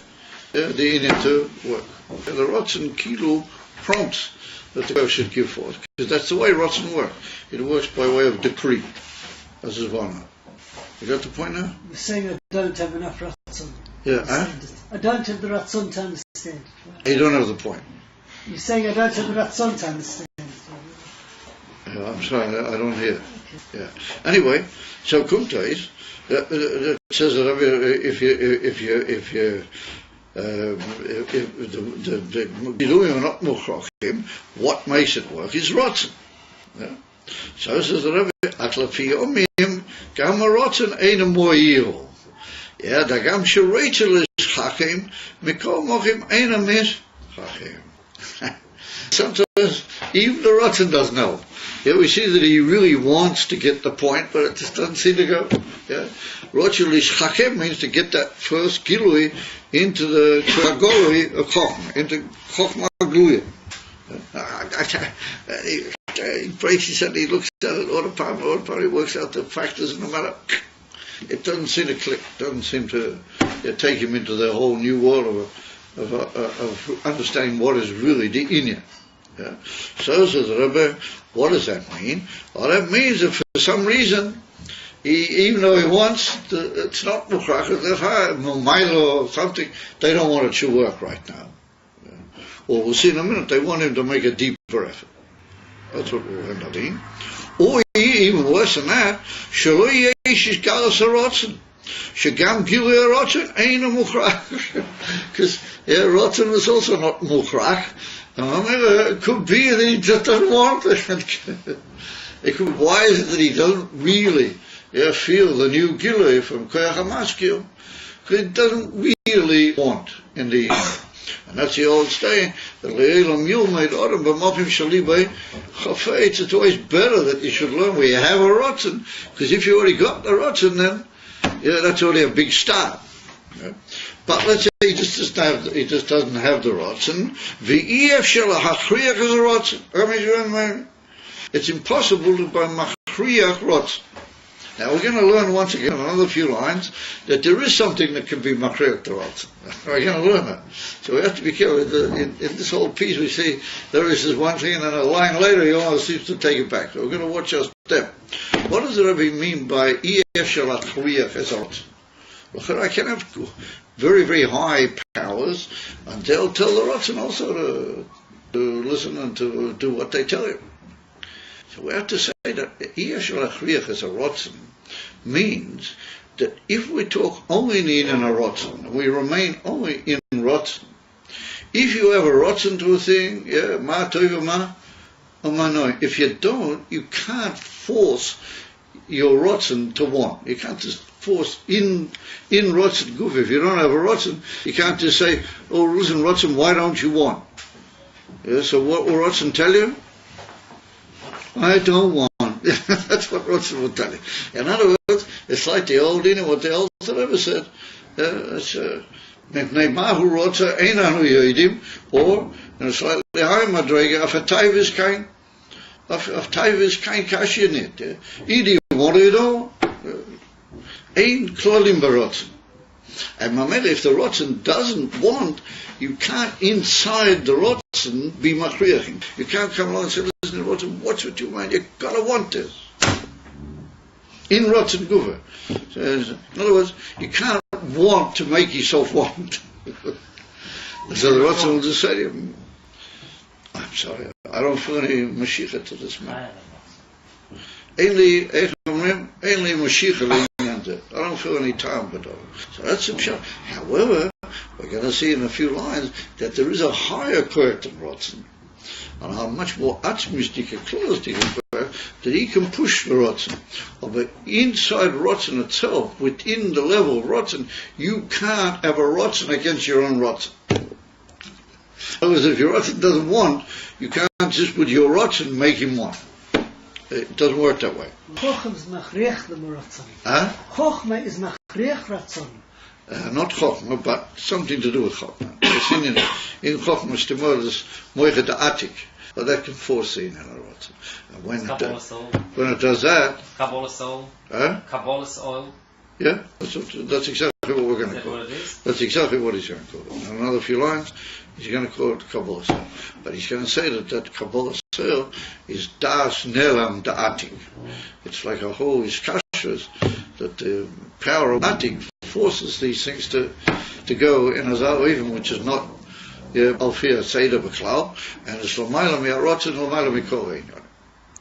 the inyan to work. The rotzen kilu prompts that the koach should give forth, because that's the way rotzen works. It works by way of decree, as is one. You got the point now? You're saying I don't have enough ratzon. Yeah, I don't have the ratzon to understand. You don't have the point. You're saying I don't have the ratzon to understand. Yeah, I'm sorry, I don't hear. Okay. Yeah. Anyway, so Kumtais it says that if the Giluim are not Mukhrachim, what makes it work is Rotzen. Yeah. So says the Rebbe, Atlafi Omim, Gam Rotzen Einem Mo'il. Yeah, da Gam Shereitel is Chachim, Mikol Mochim Einem is Chachim. Sometimes even the Rotzen doesn't know. Yeah, we see that he really wants to get the point, but it just doesn't seem to go. Yeah, Rochel is Chachem means to get that first gilui into the Chagolui of Chochmah, into Chochmah Gluya. He breaks his head, he looks at it, all the time he works out the factors, no matter. It doesn't seem to click, doesn't seem to take him into the whole new world of understanding what is really the inyan. Yeah. So says the Rebbe, what does that mean? Well, that means that for some reason, even though he wants, it's not mukhrach, it's Milo or something, they don't want it to work right now. Yeah. Or we'll see in a minute, they want him to make a deeper effort. That's what we'll end up doing. Or even worse than that, Shaloi Yeshish Galas HaRotzen. Shagam Gilui Rotzen ain't a Mukhrach. Because Rotzen is also not Mukhrach. It could be that he just doesn't want it. It could be why is it that he doesn't really feel the new Gilui from Koyach HaMaskil? Because he doesn't really want in the end. And that's the old saying, that Le'elam Yilmeid Odom B'mopim Shalibay Chafetz. It's always better that you should learn where you have a rotzen, because if you already got the rotzen, then that's already a big start. But let's say he just doesn't have the rotzen. V'ef Shel HaChriach is a rotzen. It's impossible to by Machriach rotzen. Now we're going to learn once again, another few lines, that there is something that can be Machriach the rotzen. We're going to learn that. So we have to be careful. In this whole piece we see there is this one thing, and then a line later he almost seems to take it back. So we're going to watch our step. What does the Rebbe mean by Ef Shel HaChriach es rotzen? Well, I can have very, very high powers, and they'll tell the rotzen also to listen and to do what they tell you. So we have to say that Ef Shel HaChriach es rotzen means that if we talk only in a rotzen, and we remain only in rotzen, if you have a rotzen to a thing, ma tov ma or ma noi. If you don't, you can't force your rotzen to want. You can't just force in rotzen guf. If you don't have a rotzen, you can't just say, oh, listen, rotzen, why don't you want? So what will rotzen tell you? I don't want. That's what Rotzen will tell you. In other words, it's like the old, what the old Rebbe said. It's Mepnei Mahu Rotza Einanu Yoidim, or in a slightly higher madrega, of a taivis kain, of taivis kain kashi in it. Either you want it or Ein Klolim Barotzen. And Mamela, if the Rotzen doesn't want, you can't inside the Rotzen be Machriachim. You can't come along and say, listen, Rotzen, watch what you want, you've got to want this. In Rotzen Gufa. So, in other words, you can't want to make yourself want. So the Rotzen will just say to you, I'm sorry, I don't feel any Mashiach to this man. Ainly Mashiach. I don't feel any time at all. So that's the pshat. However, we're going to see in a few lines that there is a higher koyach than Rotzen, and a much more atzmistic, closed that he can push the Rotzen. But inside Rotzen itself, within the level of Rotzen, you can't have a Rotzen against your own Rotzen. Otherwise, if your Rotzen doesn't want, you can't just with your Rotzen make him want. It doesn't work that way. Chochma is machriach the ratzon. Huh? Chochma is machriach ratzon. Not Chochma, but something to do with Chochma. In Chochma, it's the word is moichet the atik, but that can force in a ratzon. And when it does that, Kabbalah's oil. Huh? Kabbalah's oil. Yeah, that's exactly what we're going to call it. That's exactly what he's going to call it. In another few lines, he's going to call it Kabbalah Soil. But he's going to say that Kabbalah Soil is Das Nelam Da'atik. It's like a whole iskashras, that the power of Atik forces these things to go in a Zawivim, which is not Alfia Seder B'Klau, and it's L'mayla Mi'arotzen, L'mayla Mi'korein.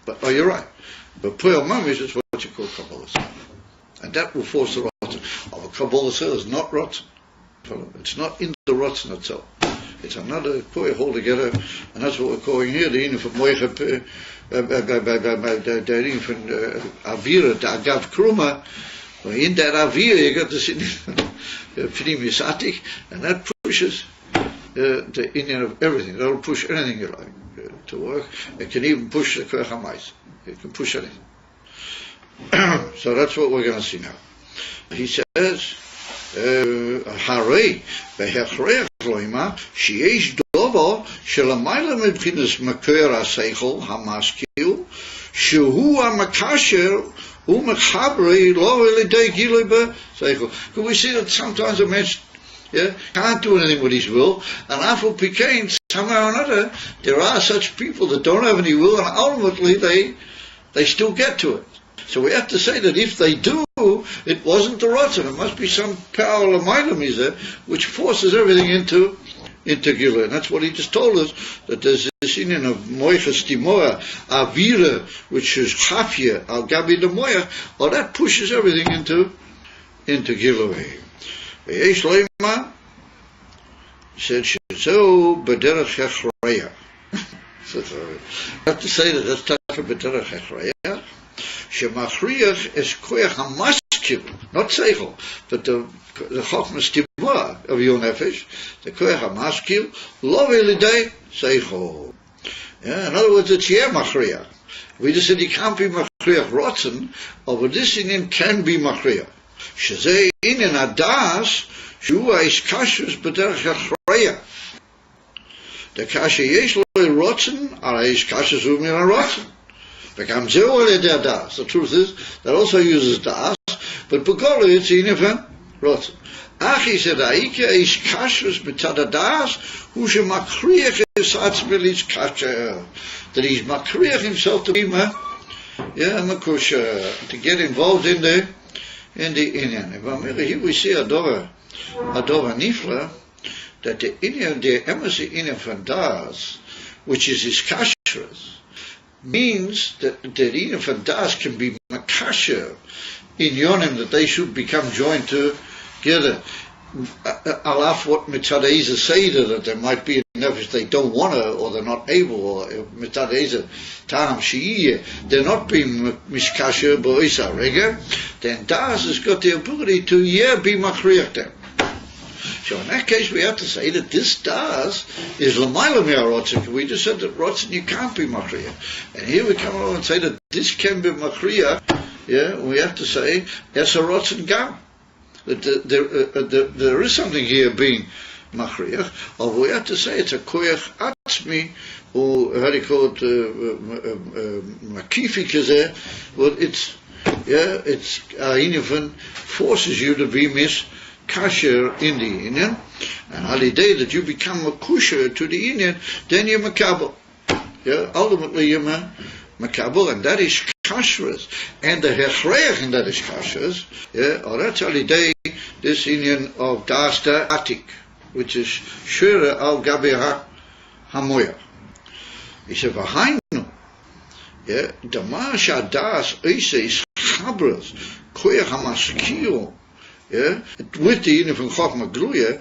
But, oh, you're right. But Puel Mamish is what you call Kabbalah Soil. And that will force the rotten. Our Kabbalah Soil is not rotten. It's not in the rotten itself. It's another koyach altogether, and that's what we're calling here the Ayin from Moichep, the Ayin from Avira, the Agav Kruma. In that Avira, you got this Pneumius Atik, and that pushes the Indian of everything. That'll push anything you like to work. It can even push the Koyach HaMais. It can push anything. So that's what we're going to see now. He says, Harei behechrech loima sheyesh dovo shelamayla mebchinas maker haseichel hamaskil shehu hamakasher umechabrei lo elidei gilui beseichel. Can we see that sometimes a man can't do anything with his will, and after Pikain, somehow or another, there are such people that don't have any will, and ultimately they still get to it. So we have to say that if they do, it wasn't the Rotzen. It must be some power of Mailam which forces everything into Gilui. And that's what he just told us, that there's this union of Moiches Timoa, Avira, which is Chafia, Al Gabi de Moya, well, that pushes everything into into Gilui. V'yesh leima, he said, Shezeu b'derech hechraya. I have to say that that's taka b'derech hechraya. Shemachriach es koyach hamaskil, not seichel, but the chokhmas tibua of your nefesh, the koyach hamaskil, lo v'lidei seichel. Yeah, in other words, it's yeah machriach. We just said he can't be machriach rotzen, but this in can be machriach. Shezei inen adas, shua is kashus b'derech hechraya. The kasha yesh lo rotzen, ara is kashus u'min rotzen. The truth is, that also uses das, but Begoli it's inifan rotzen. Achi said, Aika is kashrus mitzad das, who she makriach is atzmeli's kasher. That he's makriach himself to be makusha, to get involved in the inyan. Here we see Adar nifla, that the inyan, the embassy inyan das, which is his kashrus, means that Inyan and Das can be makasher in Yonim, that they should become joined together. Alaf what Mitzadeiza say that there might be a nefesh they don't want to, or they're not able, or Mitzadeiza Tam Shi'iyah, they're not being mishkasher bo'isa rega, then Das has got the ability to be makriach them. So in that case, we have to say that this Das is l'mayla mi'arotzen. We just said that rotzen you can't be machriya, and here we come along and say that this can be machriya. Yeah, we have to say yes a rotzen gam. That there is something here being machriya, or we have to say it's a koyach atzmi, or how do you call it, makifi kazeh. Well, it's Ayin forces you to be kasher in the Inyan, and on the day that you become a kusher to the Inyan, then you're makabel. Yeah, ultimately you're makabel, and that is kashrus, and the hechreach in that is kashrus. Yeah, or that's on the day this Inyan of dasta atik, which is shura al gabi hamoya. He said, "V'hainu, yeah, damasha das is chabras koyach hamaskil." Yeah, with the Inyan from Chochma Gluya,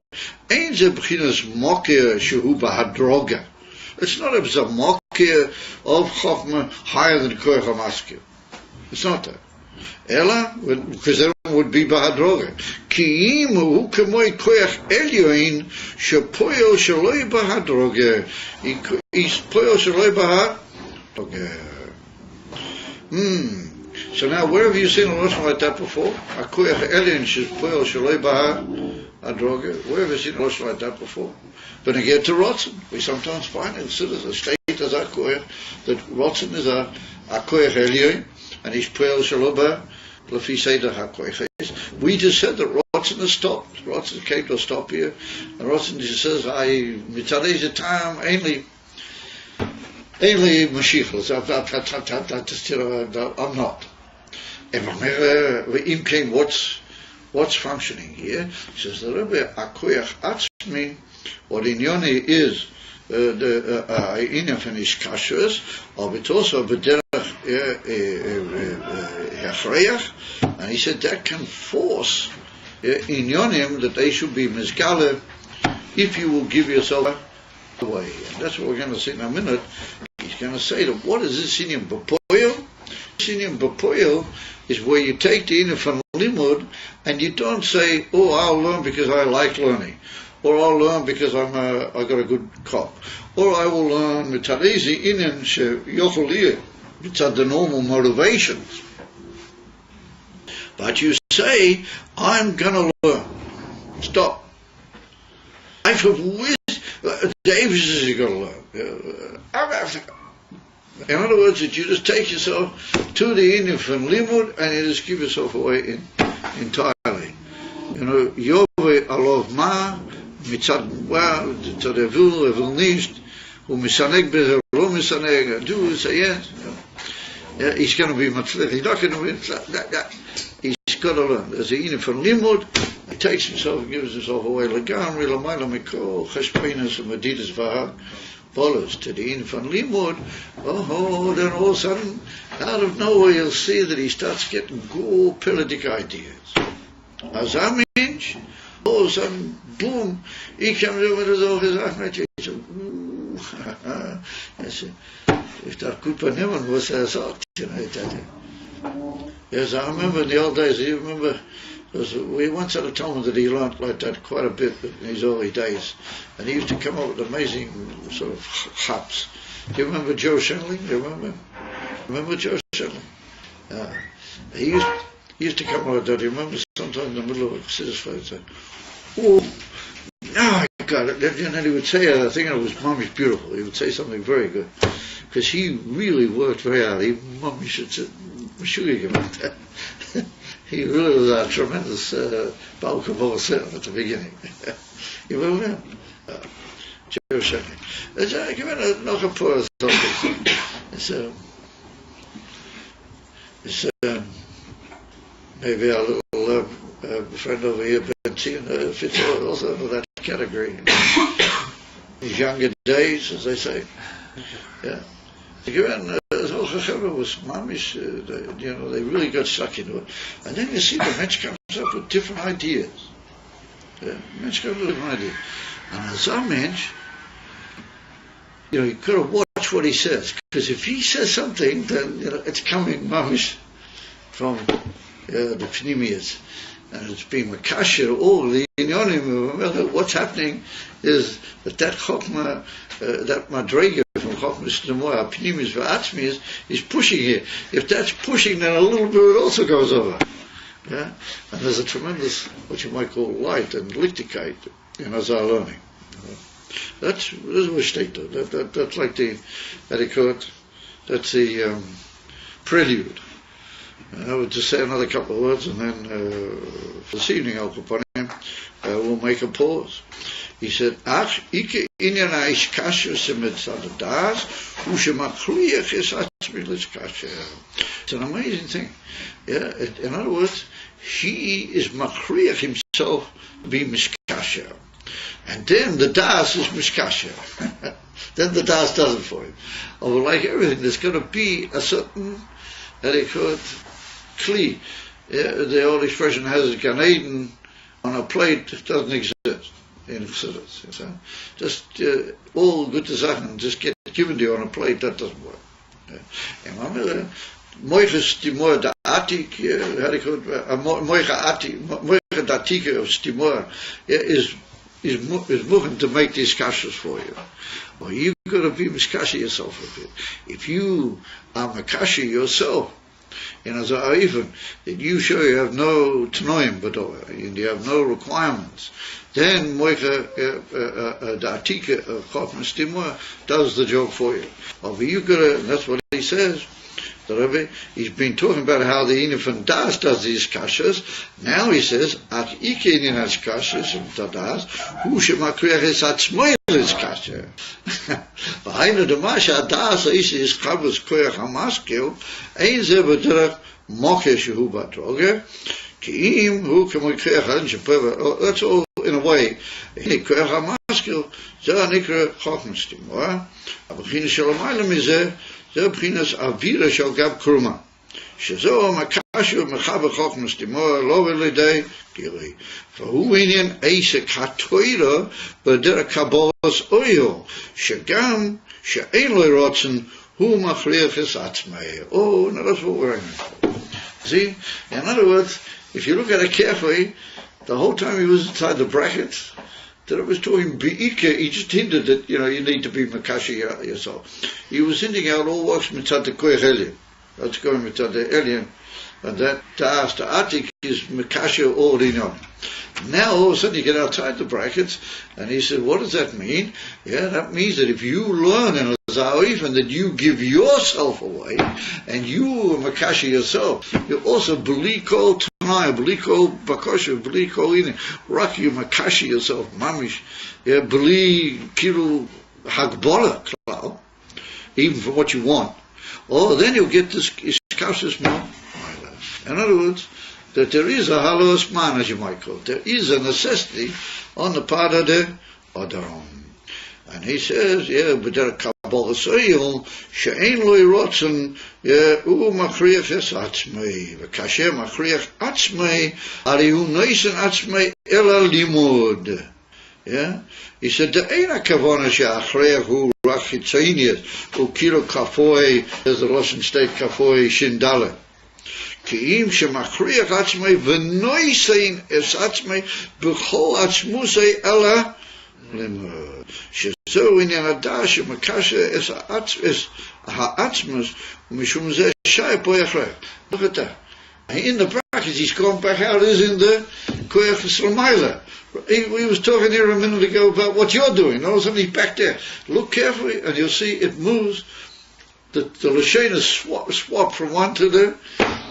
ain't ze beginners mokir shehu bahadroga. It's not a mokir of Chochma higher than Koyach HaMaskil. It's not that. Ella, because that would be bahadroga. Ki imu kemoi Koyach Elyoin shepoyo shaloi bahadroga. Is poyo shaloi bahadroga. So now, where have you seen a lashon like that before? Akoyach Elyon shepoil shaloi bahadroga. Where have you seen a lashon like that before? When I get to rotzen, we sometimes find it as a state as akoyach, that rotzen is a akoyach Elyon, and he's poil shaloi bahadroga. Seder hakoyach. We just said that rotzen has stopped. Rotzen came to a stop here, and rotzen just says, "I mitzadei time ainly Mashiach." I'm not. And came what's functioning here? He says the Rebbe akoyach atzmi, what in Yoni is the Inyan and his kashrus, or it's also b'derech hechreach, and he said that can force in Yonim that they should be mizgale if you will give yourself away. And that's what we're going to see in a minute. He's going to say that what is this Inyan b'poil? This Inyan b'poil is where you take the Inyan from limud and you don't say, "Oh, I'll learn because I like learning," or "I'll learn because I got a good cop," or "I will learn mitzadezi Inyan sheyochol mitzad the normal motivations." But you say, "I'm going to learn." Stop. Life of wisdom. David says you got to learn. In other words, that you just take yourself to the Inyan from limud and you just give yourself away entirely. You know, Yove alov ma mitzad wa tzadevul evul nisht u'misaneg bezer lo misaneg. Do say yes. Yeah, he's going to be matzlich. He's not going to be matzlich. He's got to learn. There's the Inyan from limud. He takes himself and gives himself away. Legamri l'mayla mikol cheshbeinas u'medidas v'hag. Follows to the Inyan from limud. Then all of a sudden, out of nowhere, you'll see that he starts getting pilladic ideas. Als een mens, oh, zo'n boom, ik heb er zo gezegd met je. If that could be him, was a sort, Yes, I remember in the old days, you remember, because we once had a Talmud that he learnt like that quite a bit in his early days, and he used to come up with amazing sort of chaps. Do you remember Joe Shenley? Do you remember? Remember Joe Shenley? He used to come up with that. You remember sometimes in the middle of a Chassidus fight, say, "Oh, now I got it." And then he would say, I think it was "Mommy's beautiful." He would say something very good, because he really worked very hard. Mommy should say, he really was a tremendous Baal Kabbalah at the beginning. You remember him? Joe Shenley. Give it nog een paar zaken. It's maybe our little friend over here, Benzine, fits also into that category. His younger days, as they say. Yeah. Again, Zohar was mamish, they really got stuck into it. And then you see the mensch comes up with different ideas. Yeah, mensch comes up with different ideas. And as a mensch, you've got to watch what he says. Because if he says something, then, it's coming mamish from the Pneumias. And it's being Makashir, all the Inyonim. What's happening is that Chokmah, that Madrega from Chokmah Shnemoah, Pnimis V'atzmis, is pushing here. If that's pushing, then a little bit also goes over. Yeah? And there's a tremendous, what you might call light and lichtigkeit in Azar learning. That's what state that's like the etiquette, that's the prelude. I would just say another couple of words, and then this evening, Al Kapanim, we'll make a pause. He said, "Ach, ike inyan aish kasher semitzad das, ushemachliach es atzmilis kasher." It's an amazing thing. Yeah, in other words, he is machriach himself to be miskasher, and then the das is miskasher. Then the das does it for him. Or like everything, there's going to be a certain etiquette. Kli, the old expression has Gan Eden on a plate, doesn't exist in Chassidus. Just all good Sachen just get given to you on a plate, that doesn't work. Moiches Timor da Atik, Moicha Datika of Timor is moving to make these kashas for you. Well, you've got to be Mishkashi yourself with it. If you are Makashi yourself, as even that you show you have no tanoim b'torah, and you have no requirements, then Moicha the Atika of Chokmas Timur does the job for you. But you gotta, that's what he says. The Rebbe, he's been talking about how the Inif Das does these kashas. Now he says, Ach ike in has kashas and das, hu shemakriach es atzmoil is kasha. V'hainu demasha das is chavus koyach hamaskil, ein ze b'derech moche shehu batroge, ki im hu kemokriach han shepeva. That's all in a way. Koyach hamaskil, ze anikra chokmas timor, abachina shalomayla mizeh, זה בחינת אווירה של גב קרומה. שזו מקשו מחבר חוכמס תימור לא לידי גילי. והוא עניין עסק התוירה בדרך קבלס אויו, שגם שאין לו רוצן הוא מכריח את עצמו. Oh, now that's what we're aiming for. See, in other words, if you look at it carefully, the whole time he was inside the brackets, that it was talking be'ika, he just hinted that, you need to be makashi yourself. He was hinting out all works mitzad the koyach elyon. That's going mitzad the elyon. And that ta'as ta'atik is makashi all inyon. Now all of a sudden you get outside the brackets, and he said, what does that mean? Yeah, that means that if you learn in Za'if and that you give yourself away, and you are makashi yourself, you also beliko tanai, beliko bakosha, beliko inin, rak you makashi yourself, mamish, yeah, beli kiru hagbola klal, even for what you want. Oh, then you'll get this iskashis more. In other words, that there is a halos man, as you might call it. There is a necessity on the part of the Adar. And he says, yeah, but there are Bolsoil, she'ein lo rotzen, u machriach es atzmei, v'kasher machriach atzmei, ari hu noisen atzmei ela limud. Yeah? He said, the eina kavona she'achriach hu rachitzainias, u kilo kafoi, as the Russian state kafoi shindale. Ki'im she'machriach atzmei, v'noisen es atzmei, b'chol atzmusei ela limud. So in Adar Makasha is ha'atzmus mishum zeh shay poyachrei. Look at that. In the brackets, he's going back out is in the koyach Slamaila. We was talking here a minute ago about what you're doing. All of a sudden he's back there. Look carefully, and you'll see it moves. The Lashon is swap from one to the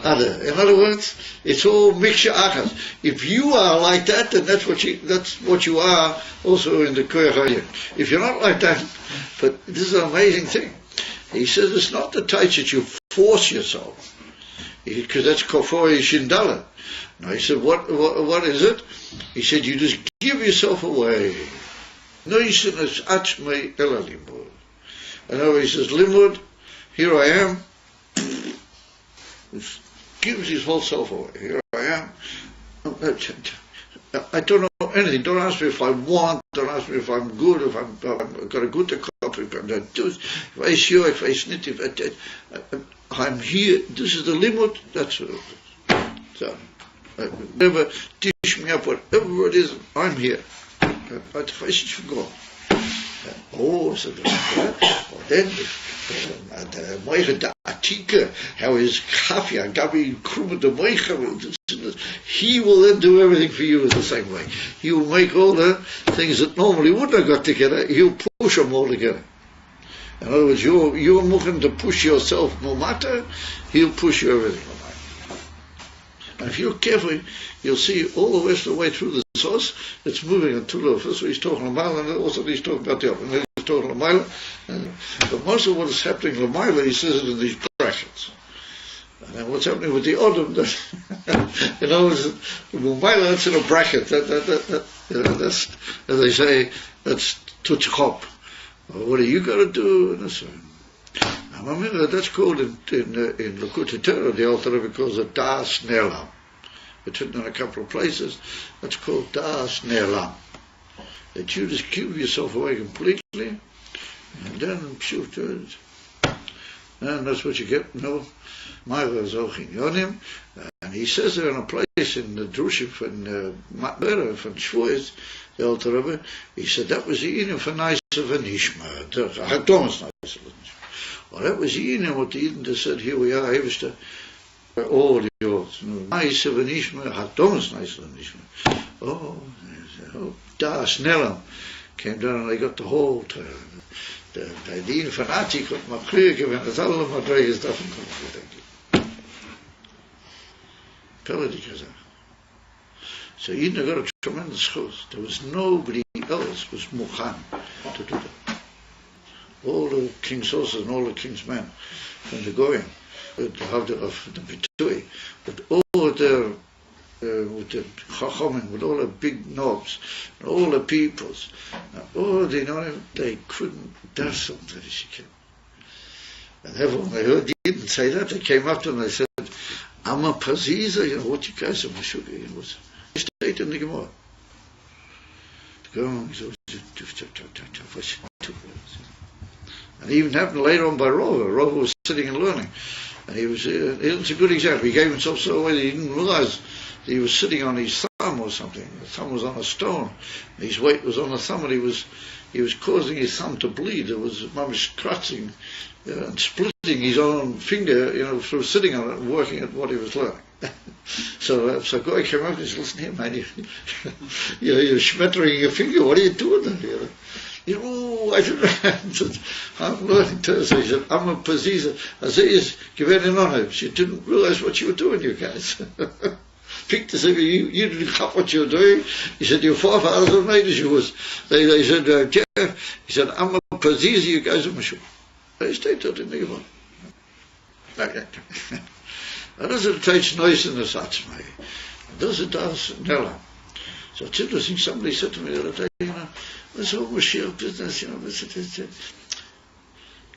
other. In other words, it's all mixture achas. If you are like that, then that's what you are also in the koyach Ayin. If you're not like that, but this is an amazing thing. He says it's not the type that you force yourself, because that's kofoi shindala. No, he said, what is it? He said, you just give yourself away. Noisen es atzmei ela limud. And now he says, limud, here I am. Gives his whole self away. Here I am. I don't know anything. Don't ask me if I want. Don't ask me if I'm good. If I've got a good copy. If I'm not do. If I sure. If I snit. If I'm here. This is the limit. That's what it is. So, never dish me up. Whatever it is, I'm here. But if I should go. Oh, so then the moiche da atika, how his kafia gabi krumme the moiche, he will then do everything for you in the same way. He will make all the things that normally wouldn't have got together. He'll push them all together. In other words, you're looking to push yourself no matter. He'll push you everything no matter. And if you're careful, you'll see all the rest of the way through the source, it's moving until the first he's talking about, and also he's talking about the other. And then he's talking about but most of what is happening in Lamaila, he says it in these brackets. And then what's happening with the Odom, you know, Lamaila, that's in a bracket. That's, as they say, that's tutchop. What are you going to do? And so on. That's called in Lakut Torah, the Alter Rebbe calls it Das Nelam. It's written in a couple of places. That's called Das Nelam. That you just give yourself away completely, and then shoot it. And that's what you get. No, Ma'ira Zochin Yonim. And he says there in a place in the Drushim from Matbera, from Shvuis, the Alter Rebbe, he said that was the Eden for nice of an Ishma. Thomas nice of an Ishma. Well, that was the Eden, what the Eden just said, here we are, Hevishta. All yours. Nice of an Ishma, Thomas nice of an Ishma. Oh, Das Nelam came down and they got the whole Torah. The Eden fanatic of Machriach, when it's all of Madregas, doesn't come to the So Eden got a tremendous chus. There was nobody else was Mukhan to do that. All the king's horses and all the king's men from the Goyim, of the Pitui, with all their with the Chachamim, with all the big knobs, and all the peoples, and all the they couldn't dance something as she came. And everyone they heard, he didn't say that, they came up to him and they said, I'm a Paziza, you know, what you guys are, Meshuggah, you know, they stayed in the Gemara. And it even happened later on by Rova. Rova was sitting and learning. And it was a good example. He gave himself so away that he didn't realize that he was sitting on his thumb or something. The thumb was on a stone. His weight was on the thumb, and he was causing his thumb to bleed. It was mamish crushing and splitting his own finger, you know, through sitting on it and working at what he was learning. So Goy came up and said, listen here, man, you're schmettering your finger. What are you doing there? You know, I don't know. I'm learning to say, he said, I'm a Paziza. I say, yes, give it in on her. She didn't realize what you were doing, you guys. Picked to say, you didn't have what you were doing. He said, your forefathers were made as you was. They said, Jeff, he said, I'm a Paziza, you guys are Mashur. They stayed till the Nigman. And as it takes noise in the Satzmai, does it does Nella. So it's interesting, somebody said to me the other day, you know, this whole Mashiach business, you know,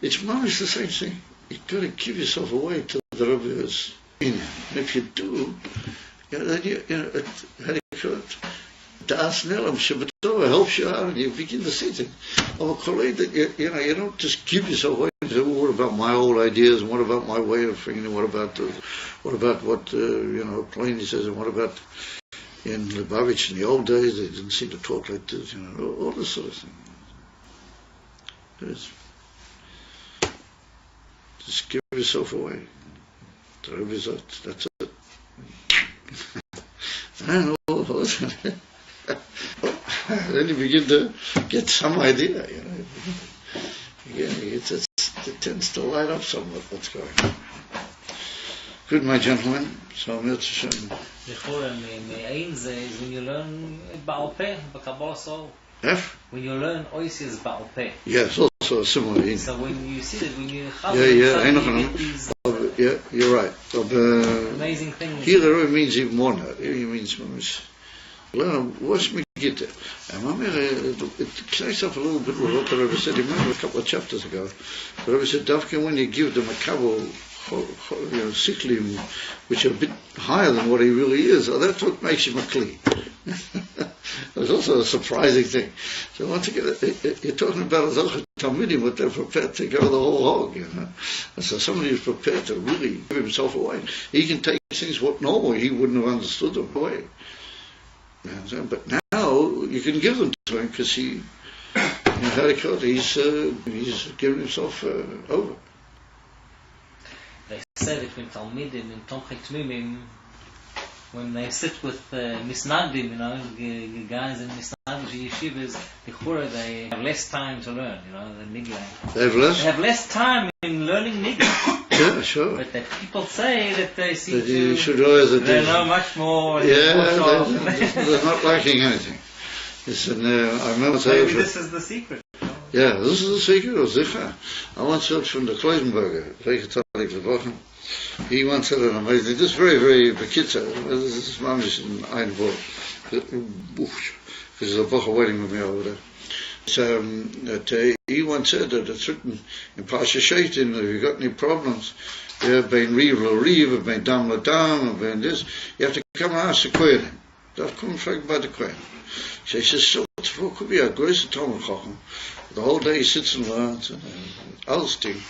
It's almost the same thing. You've got to give yourself away to the Rebbe's in. And if you do, then how do you call it? Das Nelam Shabbatorah helps you out, and you begin to see things. I'm a colleague that you don't just give yourself away and say, well, what about my old ideas, and what about my way of thinking, what about what Pliny says, and what about in Lubavitch in the old days, they didn't seem to talk like this, all this sort of thing. Just give yourself away. That's it. I don't know. Then you begin to get some idea, Again, it tends to light up somewhat what's going on. Good, my gentlemen. So, Mitzvah. Ayin is when you learn Baal Peh, Kabbalah Soul. When you learn Oisi's Baal Peh. Yes, also a similar. So when you see that, when you yeah, you're right. Amazing things. Here the Rebbe means even more now. He means what's me get there? And it connects up a little bit with what the Rebbe said. Remember a couple of chapters ago, the Rebbe said, Davka, when you give them a kabel, siklim, which are a bit higher than what he really is, that's what makes him a kli. It's also a surprising thing. So once again, you're talking about a Talmudim, but they're prepared to go the whole hog, And so somebody who's prepared to really give himself away, he can take things what normally he wouldn't have understood them away. But now you can give them to him because he's given himself over. They say that when Talmidim and Tomchei Tmimim, when they sit with Misnadim, guys in Misnadim yeshivas, they have less time to learn, the Nigla. They have less? They have less time in learning Nigla. Yeah, sure. But that people say that they seem you should realize that they know much more. They're not lacking anything. I remember saying. Maybe this is the secret. Yeah, this is the secret of Zicha. I once heard from the Kloisenberger, he once said an amazing, this very, very bekitzer, this is mamish in Ayin because there's a bocha waiting with me over there. So, he once said that it's written in Pasha Shaitin, if you've got any problems, bein riv lo riv, bein dam lo dam, bein this, you have to come and ask the Kohen. Don't come and frag by the Kohen. So he says, so it could be a great Talmud Chacham. The whole day he sits and learns, and alles thing.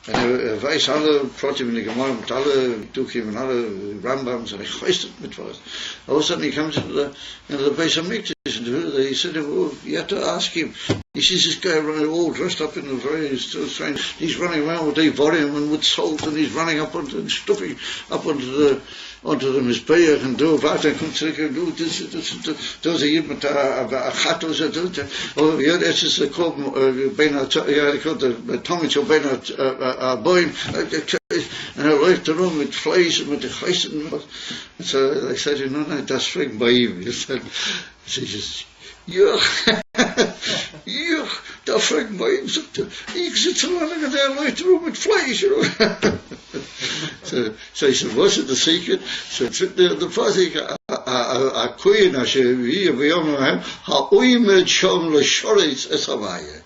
En weiß alle Protim in the Gemara, mit alle Dukim and alle Rambams, and he weiß it mit was. All of a sudden he comes into the Beis HaMikdash, and he said, well, you have to ask him. He sees this guy running all dressed up in a very strange, he's running around with Devorium and with salt, and he's running up onto and stuffing up onto the Mizbeach and do weiter, kommt zurück und do this, does he mit a chat or so, oh, yeah, that's just a call, he called the Tomich or Beina Boim, and I left the room with flesh and with the chais, and so they said, no, that's framed by him. He said, Yuch, da fragt man ihm, sagt ich sitze running in der Leute room with flesh, So he said, what's it the secret? So it's the pasuk, a koyin asher v'yom ha'oimed shom l'shoretz es havaya.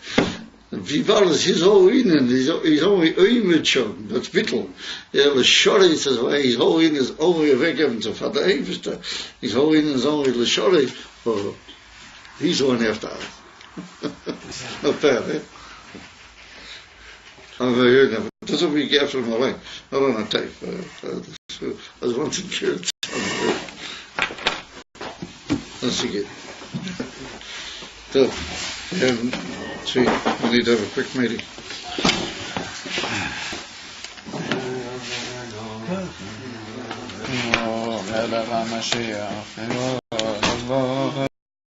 Vivalas, he's all in, and he's only oimed shom, that's bittel. L'shoretz es havaya, his whole in is only a weggeben to Vater Eivester. His whole in is only l'shoretz, he's the one after us. Not bad, eh? I'm very good now, but doesn't be careful in my life. Not on a tape. I was once in Kiritz. That's good. So, see, we need to have a quick meeting. Oh,